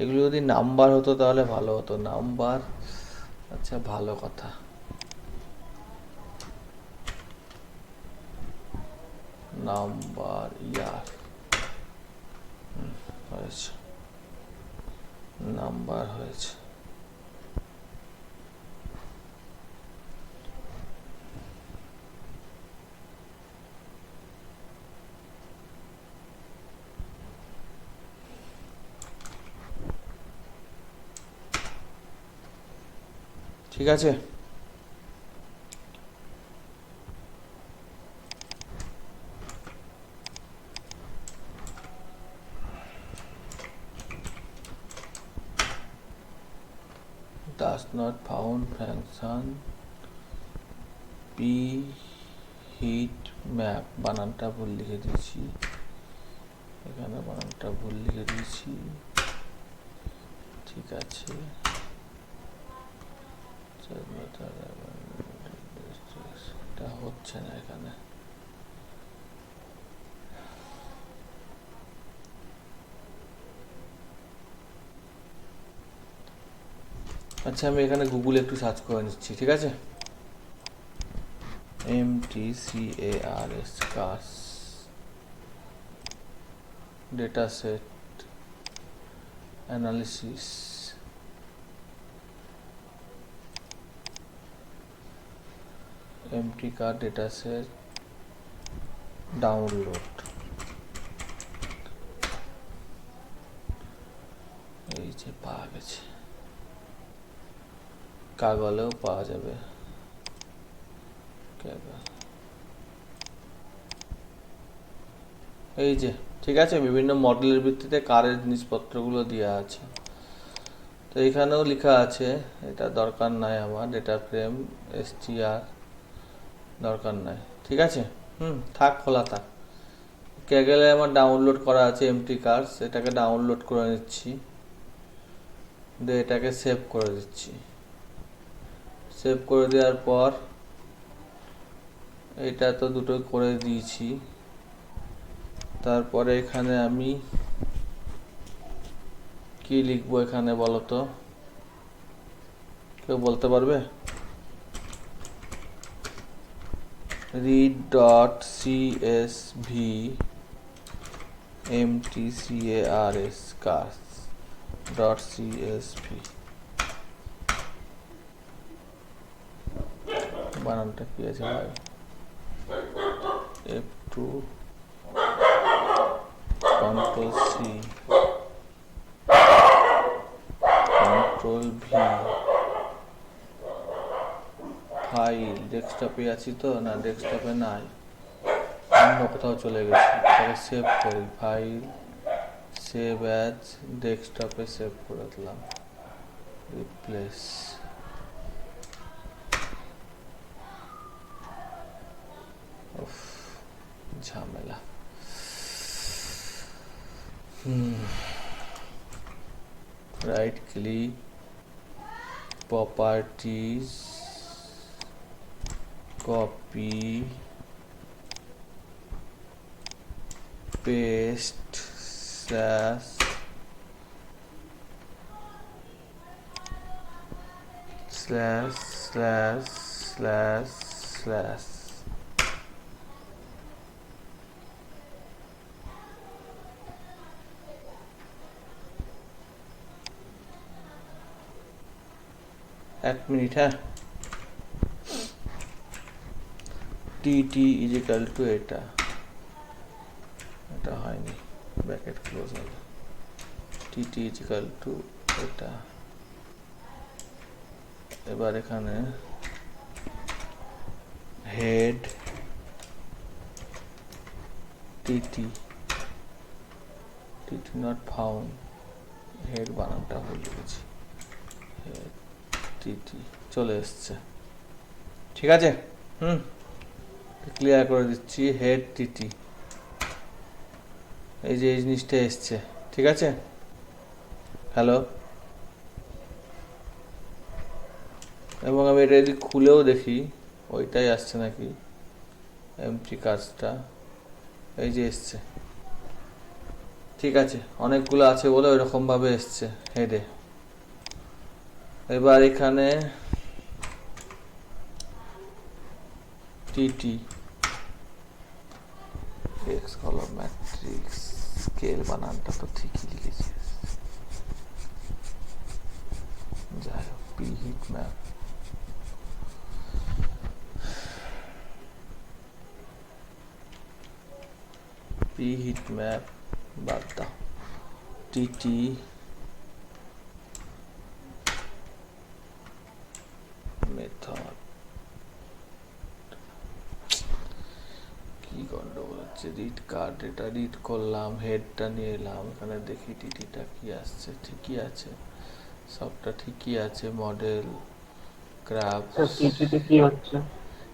এগুলো যদি নাম্বার হতো তাহলে ভালো হতো, নাম্বার, আচ্ছা ভালো কথা। নাম্বার ইয়ার হয়েছে, নাম্বার হয়েছে। ঠিক আছে, does not found function p heat map, বানানটা ভুল লিখে দিয়েছি, এখানে বানানটা ভুল লিখে দিয়েছি, ঠিক আছে। এটা হচ্ছে না এখানে, আচ্ছা আমি এখানে গুগলে একটু সার্চ করে নিচ্ছি, ঠিক আছে। MTCARS cars data set analysis, MT car data set download, এই যে পাওয়া গেছে, কাগলেও পাওয়া যাবে, এই যে ঠিক আছে। বিভিন্ন মডেলের ভিত্তিতে কারের জিনিসপত্রগুলো দেওয়া আছে। তো এখানেও লেখা আছে, এটা দরকার নাই আমার, ডেটা ফ্রেম STR দরকার নাই, ঠিক আছে। থাক, খোলা থাক। ক্যাগেলে আমার ডাউনলোড করা আছে এমটি কার্স, এটাকে ডাউনলোড করে নিচ্ছি, দিয়ে এটাকে সেভ করে দিচ্ছি। সেভ করে দেওয়ার পর এটা তো দুটোই করে দিয়েছি, তারপরে এখানে আমি কি লিখবো এখানে বলো তো, কেউ বলতে পারবে? read.csv mtcars cars.csv, বানানটা কি আছে ভাই, F2 Ctrl C Ctrl V, file, ডেস্কটপে আছি তো, না ডেস্কটপে নাই, অন্য কোথাও চলে গেছি, তাহলে সেভ করি, ফাইল সেভ অ্যাজ, ডেস্কটপে সেভ করে দিলাম, রিপ্লেস, ঝামেলা। Right click, properties, copy paste, slash slash slash slash slash, এক মিনিট, হ্যাঁ। TT ইজ ইকাল টু এটা, এটা হয়নি, ব্র্যাকেট ক্লোজ হবে, TT ইজ ইকাল টু এটা। এবার এখানে head TT TT not found, head বানানটা ভুল লিখেছি, হেড টিটি চলে এসছে, ঠিক আছে। ক্লিয়ার করে দিচ্ছি, হেড টিটি, এই যে এই জিনিসটা এসছে, ঠিক আছে। হ্যালো, এবং আমি এটা যদি খুলেও দেখি ওইটাই আসছে নাকি, এমটি কাজটা, এই যে এসছে, ঠিক আছে। অনেকগুলো আছে বলে ওইরকম ভাবে এসছে হেডে। এবার এখানে টিটি এক্স কলম ম্যাট্রিক্স স্কেল বানানটা তো ঠিকই লিখেছি, যাই হোক, P hit map, P hit map বাদ দাও, টিটি মেথড, কি গন্ডগোল হচ্ছে, রিড কার্ড, এটা রিড করলাম, হেডটা নিয়ে এলাম, এখানে দেখি টিটিটা কি আসছে, ঠিকই আছে, সবটা ঠিকই আছে, মডেল গ্রাফ, টিটিতে কি হচ্ছে?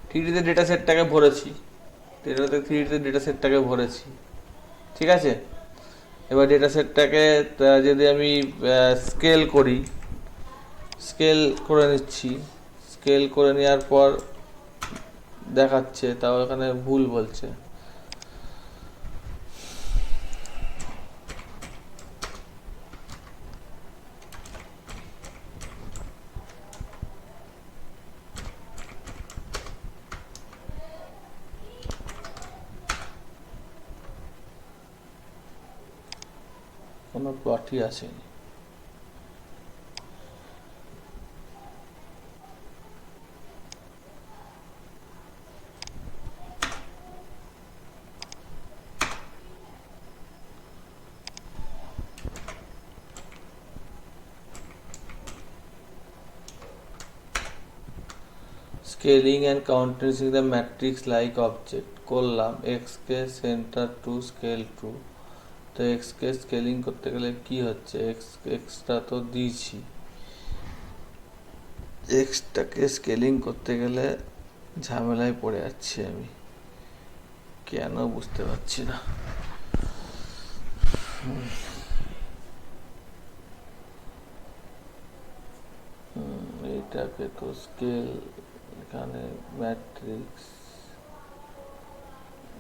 থ্রিডিতে ডেটা সেটটাকে ভরেছি, থ্রিডিতে ডেটা সেটটাকে ভরেছি, ঠিক আছে। এবার ডেটা সেটটাকে যদি আমি স্কেল করি, স্কেল করে নিচ্ছি, স্কেল করে নেওয়ার পর দেখাচ্ছে, তাও এখানে ভুল বলছে, কোনো প্লটই আসেনি। স্কেলিং অ্যান্ড কাউন্টেন্সিং দ্য ম্যাট্রিক্স লাইক অবজেক্ট করলাম, এক্স কে সেন্টার টু স্কেল টু, তো এক্স কে স্কেলিং করতে গেলে কি হচ্ছে, এক্সটা তো দিয়েছি, এক্সটাকে স্কেলিং করতে গেলে ঝামেলায় পড়ে যাচ্ছি আমি, কেন বুঝতে পারছি না। এইটাকে তো স্কেল, এখানে matrix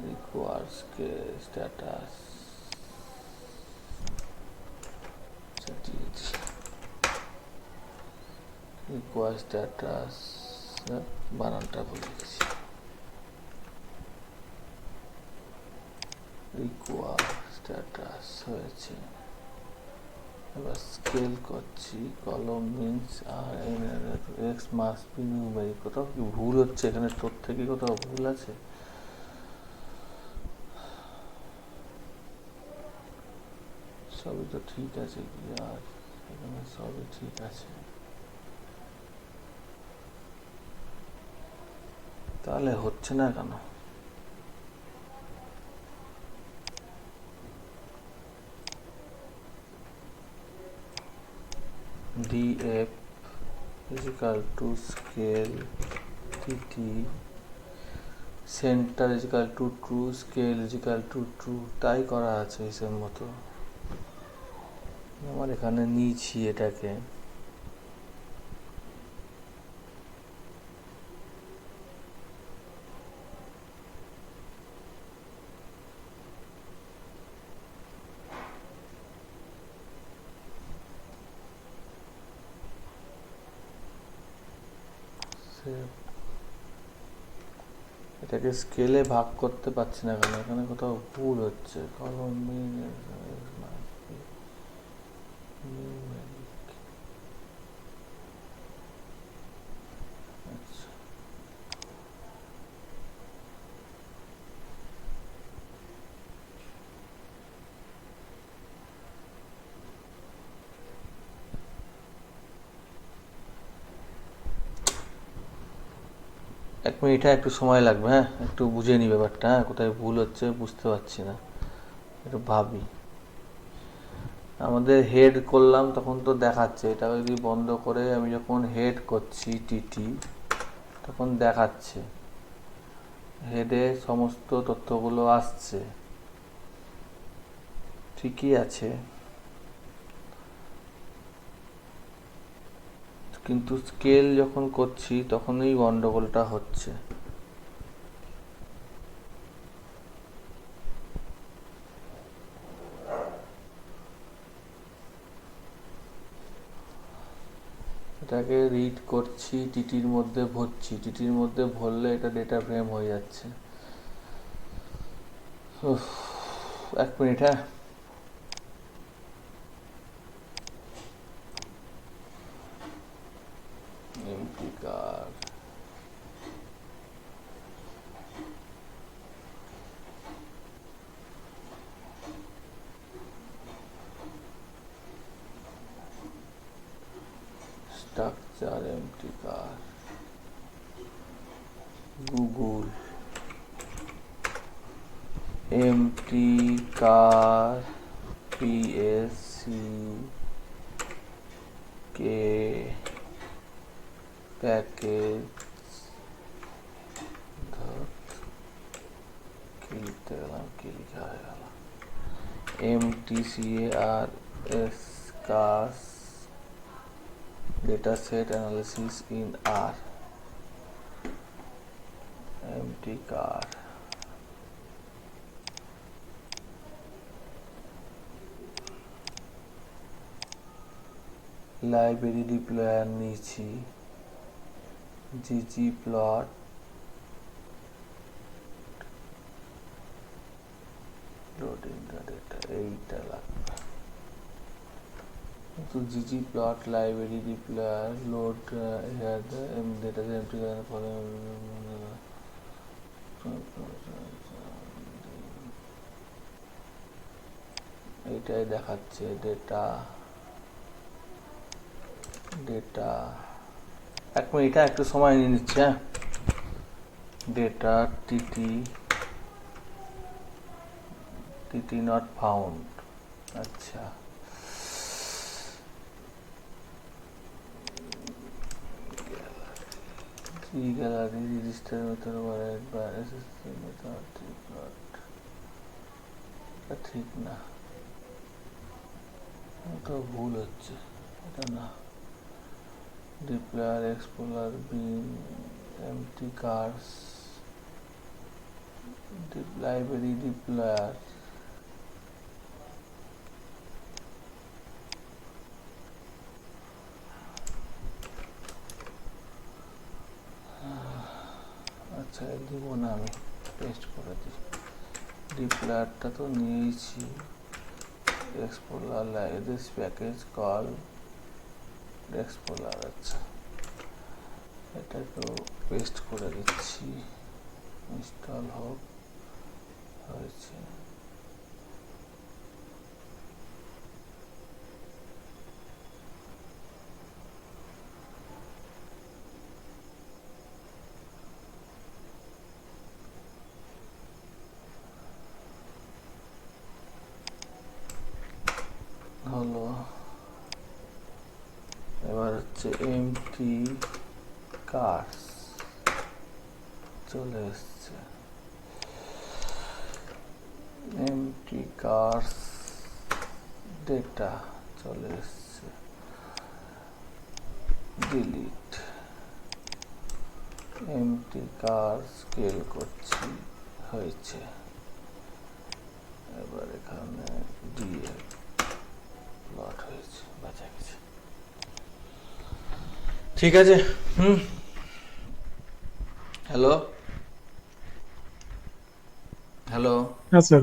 require scale status, require status, বানানটা ভুলে গেছি, রিকোয়ার স্ট্যাটাস হয়েছে। এবার স্কেল করছি, কলম মিন্স আর এক্স মাস্ট বি নিউমেরিক, কোথাও কি ভুল হচ্ছে এখানে, তোর থেকে কোথাও ভুল আছে, সবই তো ঠিক আছে কি আর, এখানে সবই ঠিক আছে, তাহলে হচ্ছে না কেন? df is equal to scale tt, center is equal to true, scale is equal to true, তাই করা আছে হিসেব মতো, আমার এখানে নিয়েছি এটাকে, এটাকে স্কেলে ভাগ করতে পারছি না কেন, এখানে কোথাও ভুল হচ্ছে, কলম আচ্ছা, এক মিনিট, একটু সময় লাগবে, হ্যাঁ একটু বুঝে নি ব্যাপারটা, হ্যাঁ কোথায় ভুল হচ্ছে বুঝতে পারছি না, একটু ভাবি। আমাদের হেড করলাম তখন তো দেখাচ্ছে, এটা যদি বন্ধ করে আমি যখন হেড করছি টিটি তখন দেখাচ্ছে হেডে সমস্ত তথ্যগুলো আসছে, ঠিকই আছে, কিন্তু স্কেল যখন করছি তখনই গন্ডগোলটা হচ্ছে। এটাকে রিড করছি, টিটির মধ্যে ভরছি, টিটির মধ্যে ভরলে এটা ডেটা ফ্রেম হয়ে যাচ্ছে। উফ, 1 মিনিট, হ্যাঁ। এমপি কার, স্ট্রাকচার এমপি কার, গুগল এমপি কার পিএসসি কে প্যাকেজ, কি লিখতে গেলাম, কি লিখা হয়ে গেল, MTCAR S CAS data set analysis in R, MTCAR, library ডিপ্লয়ার নিয়েছি, ggplot, loading the data, এইটা লাগবে, কিন্তু ggplot library deployer load here the data empty এইটাই দেখাচ্ছে ডেটা, 1 মিনিট, একটু সময় নিয়ে নিচ্ছে, হ্যাঁ। ডেটা টিটি নট ফাউন্ড, আচ্ছা, গ্যালারি রেজিস্টার মেথড বা এসএসসি মেথড ঠিক না, তো ভুল হচ্ছে, এটা না, ডিপ্লয়ার এক্সপ্লোরার বিন এমটি কার্স লাইব্রেরি ডিপ্লয়ার, আচ্ছা দিব না, আমি পেস্ট করে দিই, ডিপ্লয়ারটা তো নিয়েছি, explorer this package call explorer, আচ্ছা এটাকেও পেস্ট করে দিচ্ছি, ইনস্টল হোক, হয়েছে, হলো, এবার হচ্ছে এমটি কার্স চলে এসছে, এমটি কার্স ডেটা চলে এসছে, ডিলিট, এমটি কার স্কেল করছি, হয়েছে, এবার এখানে দিয়ে প্লট হয়েছে, বাঁচা গেছে, ঠিক আছে। হ্যালো হ্যালো, হ্যাঁ স্যার।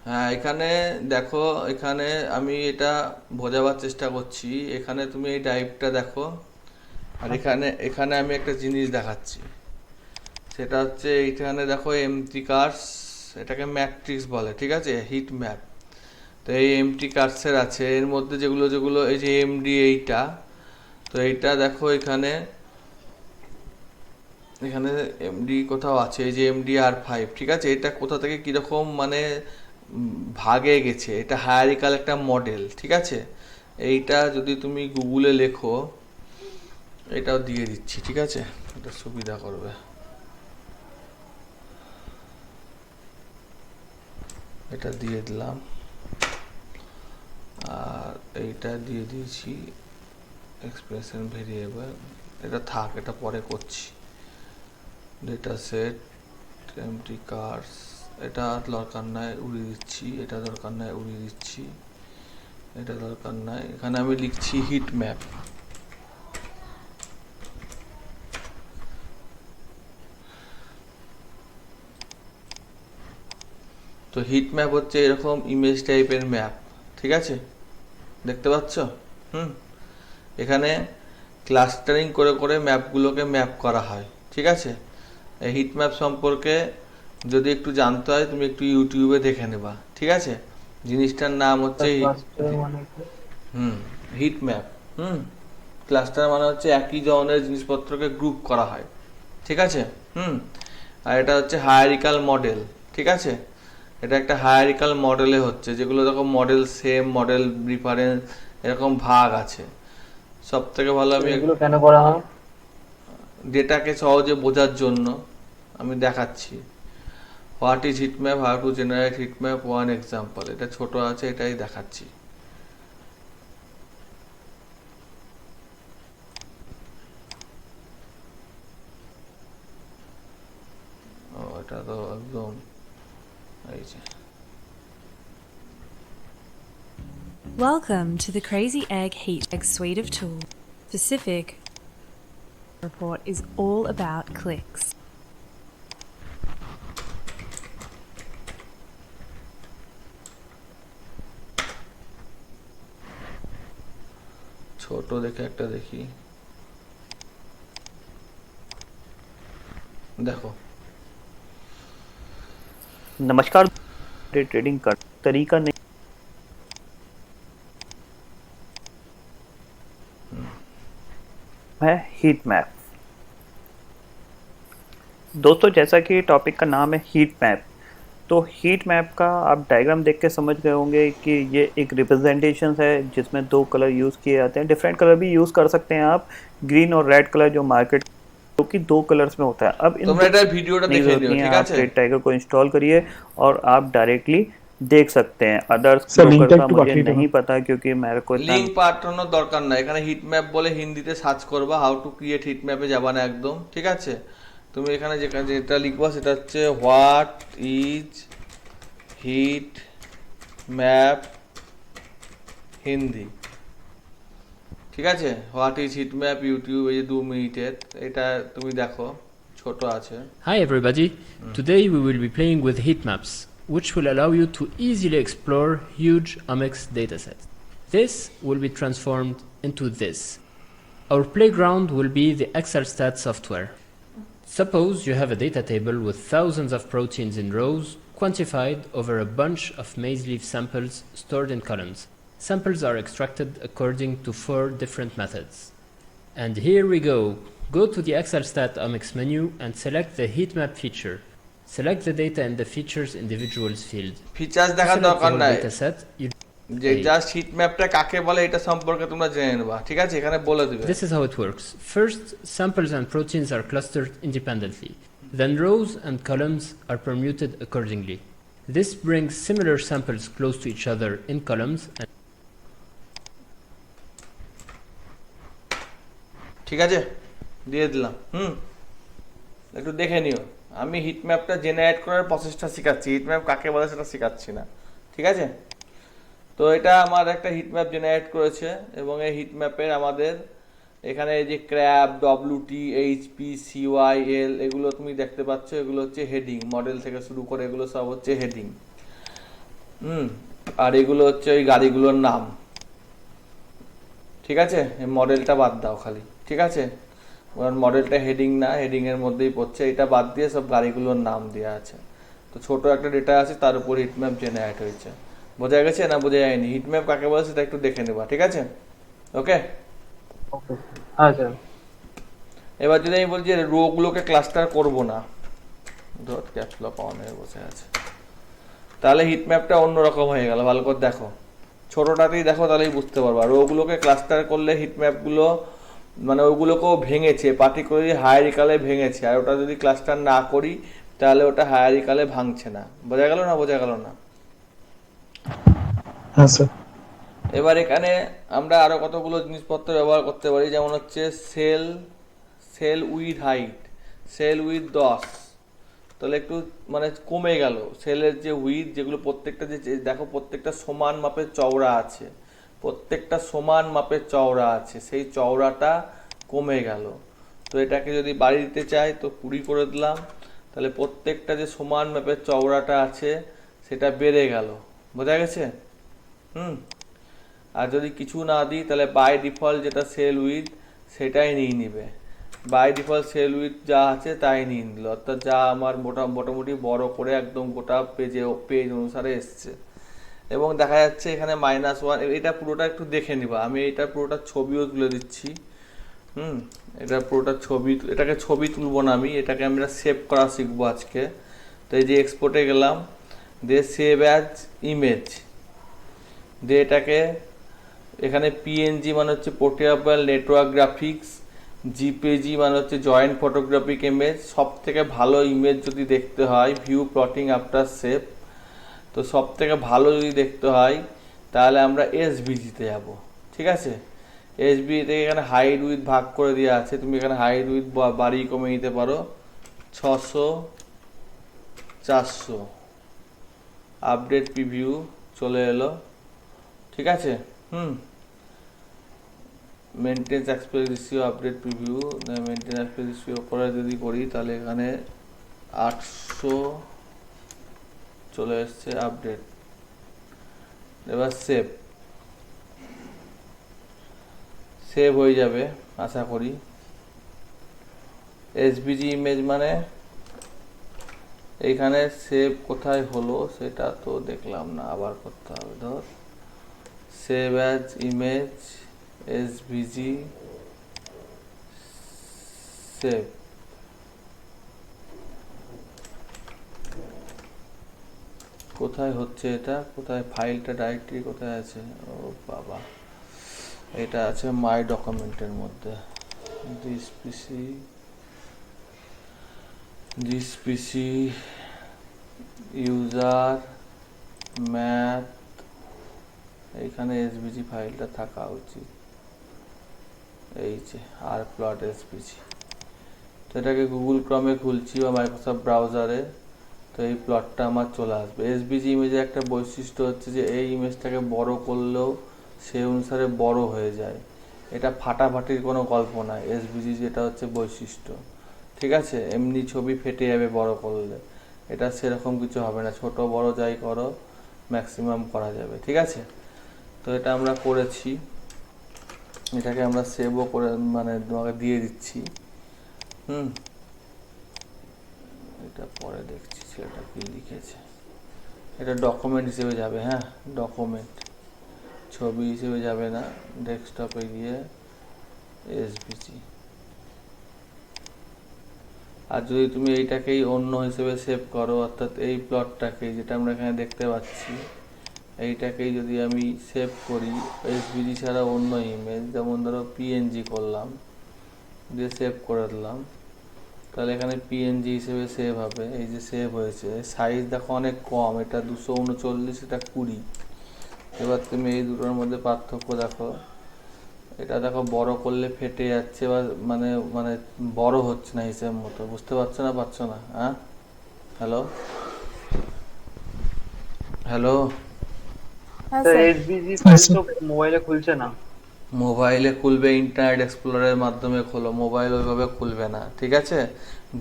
হ্যাঁ এখানে দেখো, এখানে আমি এটা বোঝাবার চেষ্টা করছি, এখানে তুমি এই টাইপটা দেখো, আর এখানে এখানে আমি একটা জিনিস দেখাচ্ছি, সেটা হচ্ছে এইখানে দেখো এমটি কার্স, এটাকে ম্যাট্রিক্স বলে, ঠিক আছে, হিট ম্যাপ। তো এই এমটি কার্সের আছে, এর মধ্যে যেগুলো যেগুলো এই যে এমডি এইটা, তো এইটা দেখো এখানে এখানে এমডি কোথাও আছে, এই যে MDR5, ঠিক আছে, এটা কোথা থেকে কীরকম মানে ভাগে গেছে, এটা হায়ারিকাল একটা মডেল, ঠিক আছে। এইটা যদি তুমি গুগলে লেখো, এটাও দিয়ে দিচ্ছি, ঠিক আছে, এটা সুবিধা করবে। এটা দিয়ে দিলাম, আর এইটা দিয়ে দিয়েছি এক্সপ্রেশন ভেরিয়েবল। এটা থাক, এটা পরে করছি। ডেটা সেট, এমটি কার্স, এটা দরকার নাই, উড়িয়ে দিচ্ছি। এটা দরকার নাই, উড়িয়ে দিচ্ছি। এটা দরকার নাই। এখানে আমি লিখছি হিট ম্যাপ। তো হিট ম্যাপ হচ্ছে এরকম ইমেজ টাইপের ম্যাপ, ঠিক আছে, দেখতে পাচ্ছ? এখানে ক্লাস্টারিং করে করে ম্যাপগুলোকে ম্যাপ করা হয়, ঠিক আছে। এই হিট ম্যাপ সম্পর্কে যদি একটু জানতে হয়, তুমি একটু ইউটিউবে দেখে নেবা, ঠিক আছে। জিনিসটার নাম হচ্ছে হিট ম্যাপ। ক্লাস্টার মানে হচ্ছে একই ধরনের জিনিসপত্রকে গ্রুপ করা হয়, ঠিক আছে। আর এটা হচ্ছে হায়ারিকাল মডেল, ঠিক আছে। এটা একটা হায়ারিকাল মডেলে হচ্ছে, যেগুলো দেখো মডেল সেম, মডেল রিফারেন্স, এরকম ভাগ আছে। সব থেকে ভালো আমি এগুলো কেন করা হয়? ডেটাকে সহজে বোঝার জন্য আমি দেখাচ্ছি। What is hit map, how to generate hit map, one example. এটা ছোট আছে, এটাই দেখাচ্ছি। ও, এটা তো একদম এই যে। Welcome to the Crazy Egg Heat Egg suite of tools. Specific report is all about clicks. ছোট দেখে একটা দেখি, দেখো। नमस्कार। ट्रेडिंग का तरीका नहीं है हीट मैप। दोस्तों, जैसा कि टॉपिक का नाम है हीट मैप, तो हीट मैप का आप डायग्राम देख के समझ गए होंगे कि ये एक रिप्रेजेंटेशन है जिसमें दो कलर यूज़ किए जाते हैं। डिफरेंट कलर भी यूज़ कर सकते हैं आप, ग्रीन और रेड कलर जो मार्केट जो कि दो कलर्स में होता है। अब इन वीडियोটা দেখে নিও, ঠিক आप আছে। रेड टाइगर को इंस्टॉल करिए और आप डायरेक्टली देख सकते हैं। अदर्स सर, लिंक ब्रोकर का একটু मुझे পাঠিয়ে দেবেন। नहीं पता क्योंकि मेरे को इतना লিংক পাঠানোর দরকার নাই, এখানে হিট ম্যাপ বলে হিন্দিতে সার্চ করবা, হাউ টু ক্রিয়েট হিট ম্যাপে যাবা না একদম, ঠিক আছে। তুমি এখানে যেটা লিখবা সেটা হচ্ছে what is hit map Hindi, ঠিক আছে। What is hit map YouTube, এই যে 2 মিনিটের, এটা তুমি দেখো, ছোট আছে। Hi everybody, today we will be playing with heat maps, which will allow you to easily explore huge omics datasets. This will be transformed into this. Our playground will be the ExcelStat software. Suppose you have a data table with thousands of proteins in rows, quantified over a bunch of maize leaf samples stored in columns. Samples are extracted according to 4 different methods. And here we go. Go to the ExcelStat Omics menu and select the heat map feature. Select the data in the features individuals field. Features দেখার Select দরকার your নাই, dataset. যে just hit ম্যাপটা কাকে বলে এটা সম্পর্কে তোমরা জেনে নেবা, ঠিক আছে, এখানে বলে দিবে। This is how it works. First, samples and proteins are clustered independently. Then rows and columns are permuted accordingly. This brings similar samples close to each other in columns and ঠিক আছে, দিয়ে দিলাম। একটু দেখে নিও, আমি হিট ম্যাপটা generate করার প্রসেসটা শেখাচ্ছি, হিট ম্যাপ কাকে বলে সেটা শেখাচ্ছি না, ঠিক আছে। তো এটা আমার একটা হিট ম্যাপ জেনারেট করেছে, এবং এই হিট ম্যাপের আমাদের এখানে এই যে ক্র্যাব, ডব্লিউটি, এইচপি, সিওয়াইএল, এগুলো তুমি দেখতে পাচ্ছ, এগুলো হচ্ছে হেডিং, মডেল থেকে শুরু করে এগুলো সব হচ্ছে হেডিং। আর এগুলো হচ্ছে ওই গাড়িগুলোর নাম, ঠিক আছে। এই মডেলটা বাদ দাও খালি, ঠিক আছে, কারণ মডেলটা হেডিং না, হেডিং এর মধ্যেই পড়ছে। এটা বাদ দিয়ে সব গাড়িগুলোর নাম দেওয়া আছে। তো ছোট একটা ডেটা আছে, তার উপর হিট ম্যাপ জেনারেট হয়েছে। বোঝা গেছে না বোঝা যায়নি? হিট ম্যাপ কাকে বলে সেটা একটু দেখে নেবা, ঠিক আছে, ওকে। হ্যাঁ স্যার। এবার যদি আমি বলছি রো গুলোকে ক্লাস্টার করব না, ডট ক্যাপস লক অন হয়ে বসে আছে, তাহলে হিট ম্যাপটা অন্যরকম হয়ে গেল। ভালো করে দেখো, ছোটোটাতেই দেখো, তাহলেই বুঝতে পারবো। আর ওগুলোকে ক্লাস্টার করলে হিট ম্যাপগুলো মানে ওগুলোকেও ভেঙেছে, পার্টিকুলারলি হায়ারিকালে ভেঙেছে। আর ওটা যদি ক্লাস্টার না করি তাহলে ওটা হায়ারিকালে ভাঙছে না। বোঝা গেল না? বোঝা গেল না? হ্যাঁ স্যার। এবার এখানে আমরা আরো কতগুলো জিনিসপত্র ব্যবহার করতে পারি, যেমন হচ্ছে cell with height, cell with 10, তাহলে একটু মানে কমে গেল সেলের যে উইথ, যেগুলো প্রত্যেকটা যে দেখো প্রত্যেকটা সমান মাপের চওড়া আছে, প্রত্যেকটা সমান মাপের চওড়া আছে, সেই চওড়াটা কমে গেল। তো এটাকে যদি বাড়ি দিতে চাই তো 20 করে দিলাম, তাহলে প্রত্যেকটা যে সমান মাপের চওড়াটা আছে সেটা বেড়ে গেল। বোঝা গেছে? আর যদি কিছু না দিই তাহলে বাই ডিফল্ট যেটা সেল উইথ সেটাই নিয়ে নিবে। বাই ডিফল্ট সেল উইথ যা আছে তাই নিয়ে নিল, অর্থাৎ যা আমার মোটামুটি বড় করে একদম গোটা পেজ অনুসারে এসছে। এবং দেখা যাচ্ছে এখানে -1, এটা পুরোটা একটু দেখে নিবা। আমি এটা পুরোটা ছবিও তুলে দিচ্ছি। এটা পুরোটা ছবি, এটাকে ছবি তুলবো না, আমি এটাকে আমরা সেভ করা শিখবো আজকে। তো এই যে এক্সপোর্টে গেলাম, দিয়ে সেভ অ্যাজ ইমেজ, দিয়ে এটাকে এখানে পিএনজি মানে হচ্ছে পোর্টেবল নেটওয়ার্ক গ্রাফিক্স, জিপিজি মানে হচ্ছে জয়েন্ট ফটোগ্রাফিক ইমেজ। সব থেকে ভালো ইমেজ যদি দেখতে হয় ভিউ প্লটিং আফটার সেভ, তো সব থেকে ভালো যদি দেখতে হয় তাহলে আমরা এসভিজিতে যাব। ঠিক আছে? এসভিজিতে এখানে হাইড উইথ ভাগ করে দেওয়া আছে, তুমি এখানে হাইড উইথ বাড়িয়ে কমে নিতে পারো, 600, 400। আপডেট প্রিভিউ চলে এলো। ঠিক আছে? Maintains express ratio update preview, maintains express ratio করে যদি করি তাহলে এখানে 800 চলে এসছে আপডেট। এবার সেভ হয়ে যাবে আশা করি। এসভিজি ইমেজ মানে এইখানে সেভ কোথায় হলো সেটা তো দেখলাম না, আবার করতে হবে। ধর save as image SVG save, কোথায় হচ্ছে এটা, কোথায় ফাইলটা ডাইরেক্টরি কোথায় আছে? ও বাবা, এটা আছে মাই ডকুমেন্টের মধ্যে। দিস পিসি ইউজার ম্যাথ, এইখানে এসভিজি ফাইলটা থাকা উচিত। এই যে আর প্লট এসভিজি, তো এটাকে গুগল ক্রমে খুলছি বা মাইক্রোসফট ব্রাউজারে, তো এই প্লটটা আমার চলে আসবে। এসভিজি ইমেজের একটা বৈশিষ্ট্য হচ্ছে যে এই ইমেজটাকে বড় করলেও সেই অনুসারে বড় হয়ে যায়। এটা ফাটাফাটির কোনো গল্প না, এসভিজি যেটা হচ্ছে বৈশিষ্ট্য। ঠিক আছে? এমনি ছবি ফেটে যাবে বড় করলে, এটা সেরকম কিছু হবে না, ছোট বড় যাই করো ম্যাক্সিমাম করা যাবে। ঠিক আছে? তো এটা আমরা করেছি, এটাকে আমরা সেভও করে মানে তোমাকে দিয়ে দিচ্ছি। এটা পরে দেখছি সেটা কি লিখেছে। এটা ডকুমেন্ট হিসেবে যাবে। হ্যাঁ, ডকুমেন্ট, ছবি হিসেবে যাবে না। ডেস্কটপে গিয়ে এসভিজি। আর যদি তুমি এইটাকেই অন্য হিসেবে সেভ করো, অর্থাৎ এই প্লটটাকেই যেটা আমরা এখানে দেখতে পাচ্ছি, এইটাকেই যদি আমি সেভ করি এসভিজি ছাড়া অন্য ইমেজ, যেমন ধরো পিএনজি করলাম, দিয়ে সেভ করে দিলাম, তাহলে এখানে পিএনজি হিসেবে সেভ হবে। এই যে সেভ হয়েছে, সাইজ দেখো অনেক কম, এটা 239, এটা 20। এবার তুমি এই দুটোর মধ্যে পার্থক্য দেখো, এটা দেখো বড় করলে ফেটে যাচ্ছে বা মানে মানে বড় হচ্ছে না হিসেব মতো। বুঝতে পারছো না? পারছো না? হ্যাঁ, hello hello, sir SVG file তো মোবাইলে খুলছে না। মোবাইলে খুলবে, ইন্টারনেট এক্সপ্লোরারের মাধ্যমে খোলো, মোবাইল ওইভাবে খুলবে না। ঠিক আছে?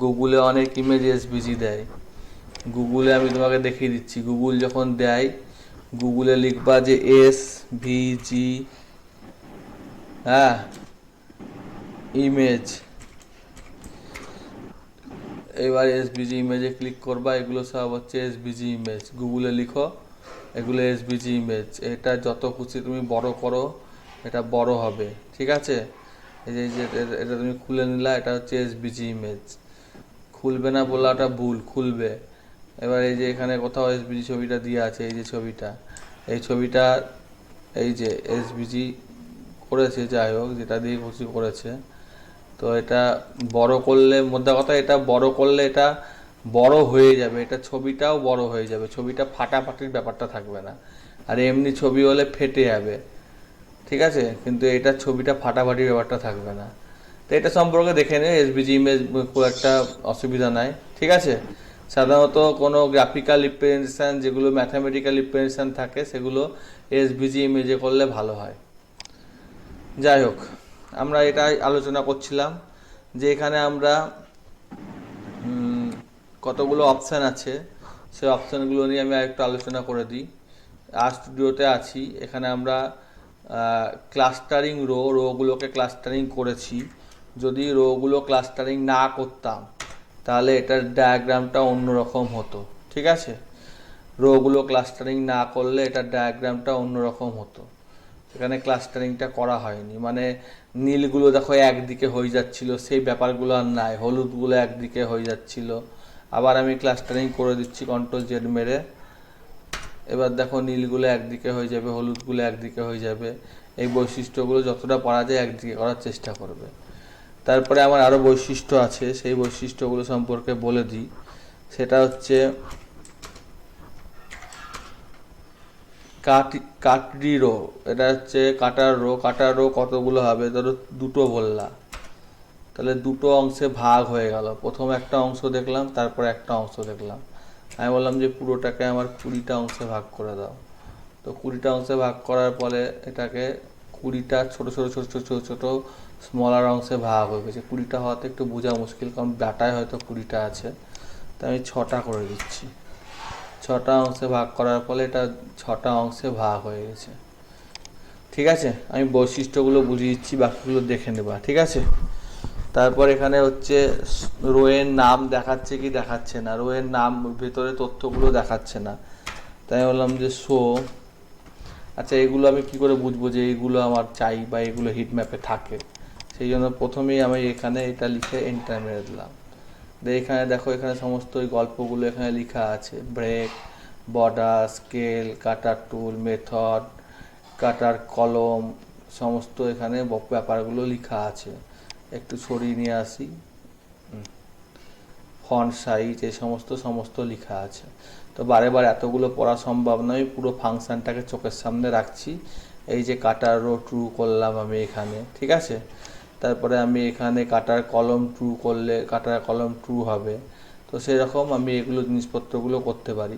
গুগলে অনেক ইমেজ এসভিজি দেয়, গুগলে আমি তোমাকে দেখিয়ে দিচ্ছি। গুগল যখন দেয়, গুগলে লিখবা যে এসভিজি, হ্যাঁ, ইমেজ। এবার এসভিজি ইমেজে ক্লিক করবা, এগুলো সব হচ্ছে এসভিজি ইমেজ। গুগলে লিখো এগুলো এসভিজি ইমেজ। এটা যত খুশি তুমি বড় করো এটা বড় হবে। ঠিক আছে? এই যে এটা তুমি খুলে নিলা, এটা হচ্ছে এসভিজি ইমেজ। খুলবে না বলাটা ভুল, খুলবে। এবার এই যে এখানে কোথাও এসবিজি ছবিটা দিয়ে আছে, এই যে ছবিটা, এই ছবিটা এই যে এসবিজি করেছে, যাই হোক যেটা দিয়ে খুশি করেছে। তো এটা বড় করলে, মোদ্দা কথা এটা বড় করলে এটা বড় হয়ে যাবে, এটা ছবিটাও বড় হয়ে যাবে, ছবিটা ফাটাফাটির ব্যাপারটা থাকবে না। আর এমনি ছবি হলে ফেটে যাবে, ঠিক আছে, কিন্তু এটা ছবিটা ফাটাফাটির ব্যাপারটা থাকবে না। তো এটা সম্পর্কে দেখে নে, এসবিজি ইমেজ খুব একটা অসুবিধা নাই, ঠিক আছে। সাধারণত কোনো গ্রাফিক্যাল রিপ্রেজেন্টেশন যেগুলো ম্যাথামেটিক্যাল রিপ্রেজেন্টেশন থাকে সেগুলো এসবিজি ইমেজে করলে ভালো হয়। যাই হোক, আমরা এটাই আলোচনা করছিলাম যে এখানে আমরা কতগুলো অপশান আছে, সেই অপশানগুলো নিয়ে আমি আরেকটু আলোচনা করে দিই। আর স্টুডিওতে আছি, এখানে আমরা ক্লাস্টারিং রোগুলোকে ক্লাস্টারিং করেছি। যদি রোগুলো ক্লাস্টারিং না করতাম তাহলে এটার ডায়াগ্রামটা অন্যরকম হতো, ঠিক আছে। রোগুলো ক্লাস্টারিং না করলে এটার ডায়াগ্রামটা অন্যরকম হতো। এখানে ক্লাস্টারিংটা করা হয়নি, মানে নীলগুলো দেখো একদিকে হয়ে যাচ্ছিল, সেই ব্যাপারগুলো আর নাই। হলুদগুলো একদিকে হয়ে যাচ্ছিল, আবার আমি ক্লাস্টারিং করে দিচ্ছি কন্ট্রোল জেড মেরে। এবার দেখো নীলগুলো একদিকে হয়ে যাবে, হলুদগুলো একদিকে হয়ে যাবে। এই বৈশিষ্ট্যগুলো যতটা পারা যায় একদিকে করার চেষ্টা করবে। তারপরে আমার আরও বৈশিষ্ট্য আছে, সেই বৈশিষ্ট্যগুলো সম্পর্কে বলে দিই। সেটা হচ্ছে কাটরি রো, এটা হচ্ছে কাটার রো কতগুলো হবে, ধরো দুটো বললাম, তাহলে দুটো অংশে ভাগ হয়ে গেল। প্রথম একটা অংশ দেখলাম, তারপর একটা অংশ দেখলাম। আমি বললাম যে পুরোটাকে আমার 20টা অংশে ভাগ করে দাও। তো 20টা অংশে ভাগ করার পরে এটাকে 20টা ছোট ছোট ছোট ছোট ছোট ছোট স্মলার অংশে ভাগ হয়ে গেছে। 20টা হওয়াতে একটু বোঝা মুশকিল, কারণ ডাটায় হয়তো 20টা আছে, তাই আমি 6টা করে দিচ্ছি। 6টা অংশে ভাগ করার ফলে এটা 6টা অংশে ভাগ হয়ে গেছে, ঠিক আছে। আমি বৈশিষ্ট্যগুলো বুঝিয়ে দিচ্ছি, বাকিগুলো দেখে নেবা, ঠিক আছে। তারপর এখানে হচ্ছে রোয়ের নাম দেখাচ্ছে কি দেখাচ্ছে না, রোয়ের নাম ভেতরে তথ্যগুলো দেখাচ্ছে না, তাই বললাম যে শো। আচ্ছা, এগুলো আমি কি করে বুঝবো যে এইগুলো আমার চাই বা এগুলো হিট ম্যাপে থাকে? সেই জন্য প্রথমেই আমি এখানে এটা লিখে এন্টার মেরে দিলাম। এখানে দেখো, এখানে সমস্ত ওই গল্পগুলো এখানে লেখা আছে, ব্রেক, বর্ডার, স্কেল, কাটার টুল, মেথড, কাটার কলম, সমস্ত এখানে ব্যাপারগুলো লেখা আছে। একটু সরিয়ে নিয়ে আসি, ফন্ট সাইজ, এই সমস্ত লেখা আছে। তো বারে বারে এতগুলো পড়া সম্ভব নয়, পুরো ফাংশনটাকে চোখের সামনে রাখছি। এই যে কাটার রো ট্রু করলাম আমি এখানে, ঠিক আছে। তারপরে আমি এখানে কাটার কলম ট্রু করলে কাটার কলম ট্রু হবে। তো সেরকম আমি এগুলো জিনিসপত্রগুলো করতে পারি।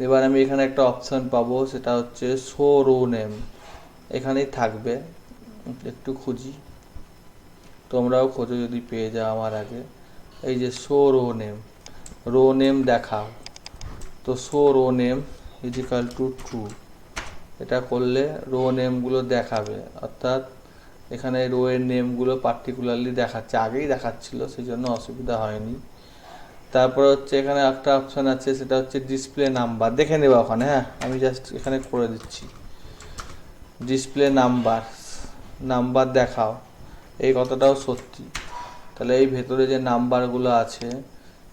এবার আমি এখানে একটা অপশান পাবো, সেটা হচ্ছে শো রো নেম, এখানেই থাকবে। একটু খুঁজি, তোমরাও খোঁজো যদি পেয়ে যাও আমার আগে। এই যে শো রো নেম দেখাও, তো show row name is equal to true, এটা করলে রো নেমগুলো দেখাবে, অর্থাৎ এখানে রো এর নেমগুলো পার্টিকুলারলি দেখাচ্ছে, আগেই দেখাচ্ছিল, সেই জন্য অসুবিধা হয়নি। তারপরে হচ্ছে এখানে একটা অপশান আছে, সেটা হচ্ছে ডিসপ্লে নাম্বার, দেখে নেবা ওখানে। হ্যাঁ, আমি জাস্ট এখানে করে দিচ্ছি, ডিসপ্লে নাম্বার দেখাও, এই কথাটাও সত্যি। তাহলে এই ভেতরে যে নাম্বারগুলো আছে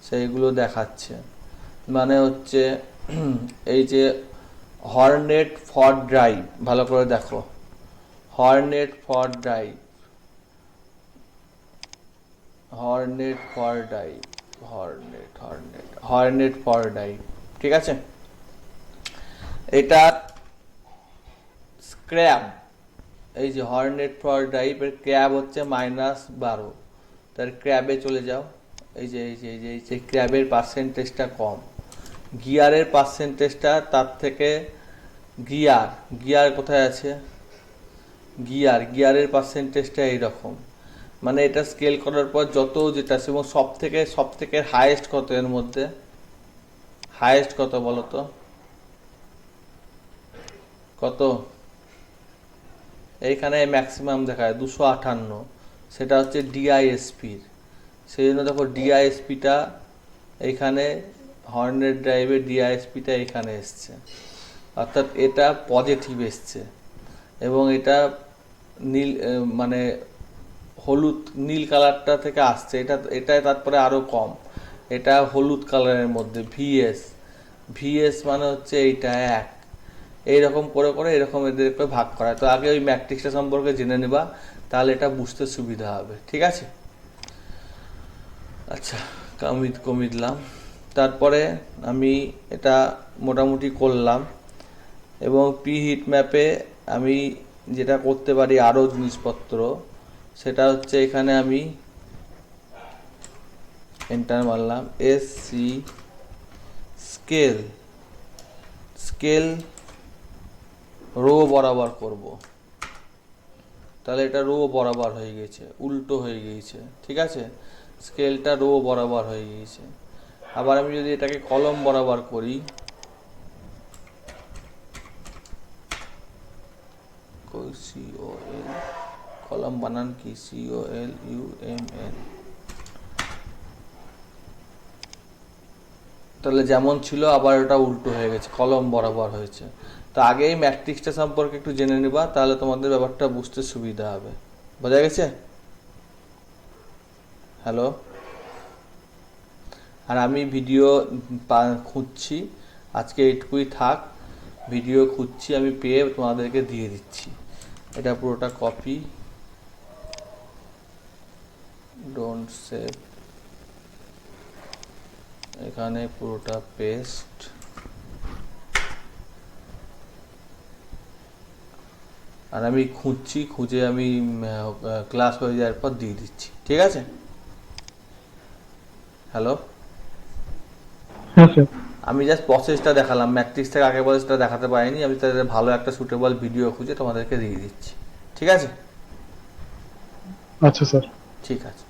সেইগুলো দেখাচ্ছে, মানে হচ্ছে এই যে হর্নেট ফর ড্রাইভ, ভালো করে দেখো, হর্নেট ফর ড্রাইভ, ঠিক আছে। এটা স্ক্র্যাব, এই যে হর্নেট ফর ড্রাইভ এর ক্র্যাব হচ্ছে -12, তার ক্র্যাবে চলে যাও। এই যে ক্র্যাবের পার্সেন্টেজটা কম, গিয়ারের পার্সেন্টেজটা তার থেকে, গিয়ার কোথায় আছে, গিয়ারের পার্সেন্টেজটা এইরকম। মানে এটা স্কেল করার পর যত যেটা আছে, এবং সব থেকে হাইয়েস্ট কত এর মধ্যে, হাইয়েস্ট কত বলো তো, কত? এইখানে ম্যাক্সিমাম দেখায় 258, সেটা হচ্ছে ডিআইএসপির। সেই জন্য দেখো ডিআইএসপিটা এইখানে, হর্নেট ড্রাইভের ডিআইএসপিটা এখানে এসছে, অর্থাৎ এটা পজিটিভ এসছে, এবং এটা নীল, মানে হলুদ নীল কালারটা থেকে আসছে, এটাই তারপরে আরও কম। এটা হলুদ কালারের মধ্যে ভিএস, ভিএস মানে হচ্ছে এইটা 1, এইরকম করে করে এরকম এদেরকে ভাগ করা। তো আগে ওই ম্যাট্রিক্সটা সম্পর্কে জেনে নেবা, তাহলে এটা বুঝতে সুবিধা হবে, ঠিক আছে? আচ্ছা, কমিয়ে দিলাম। তারপরে আমি এটা মোটামুটি করলাম, এবং পি হিট ম্যাপে আমি যেটা করতে পারি আরও জিনিসপত্র, সেটা হচ্ছে এখানে আমি এন্টার মারলাম, এসসি স্কেল রো বরাবর করব, তাহলে এটা রো বরাবর হয়ে গেছে, উল্টো হয়ে গিয়েছে, ঠিক আছে? স্কেলটা রো বরাবর হয়ে গিয়েছে। আবার আমি যদি এটাকে কলম বরাবর করি, COL, কলম বানান কি? COLUMN। তাহলে যেমন ছিল আবার ওটা উল্টো হয়ে গেছে, কলম বরাবর হয়েছে। তো আগেই ম্যাট্রিক্সটা সম্পর্কে একটু জেনে নিবা, তাহলে তোমাদের ব্যাপারটা বুঝতে সুবিধা হবে। বোঝা গেছে? হ্যালো? আর আমি ভিডিও খুঁজছি, আজকে এইটুকুই থাক। ভিডিও খুঁজছি, আমি পেয়ে তোমাদেরকে দিয়ে দিচ্ছি। এটা পুরোটা কপি, ডোন্ট সেভ, এখানে পুরোটা পেস্ট, আর আমি খুঁজছি, খুঁজে আমি ক্লাস হয়ে যাওয়ার পর দিয়ে দিচ্ছি, ঠিক আছে? হ্যালো? হ্যাঁ স্যার। আমি জাস্ট প্রসেসটা দেখালাম, ম্যাট্রিক্স থেকে আগে প্রসেসটা দেখাতে পারিনি। আমি তাদের ভালো একটা সুটেবল ভিডিও খুঁজে তোমাদেরকে দিয়ে দিচ্ছি, ঠিক আছে? আচ্ছা স্যার। ঠিক আছে।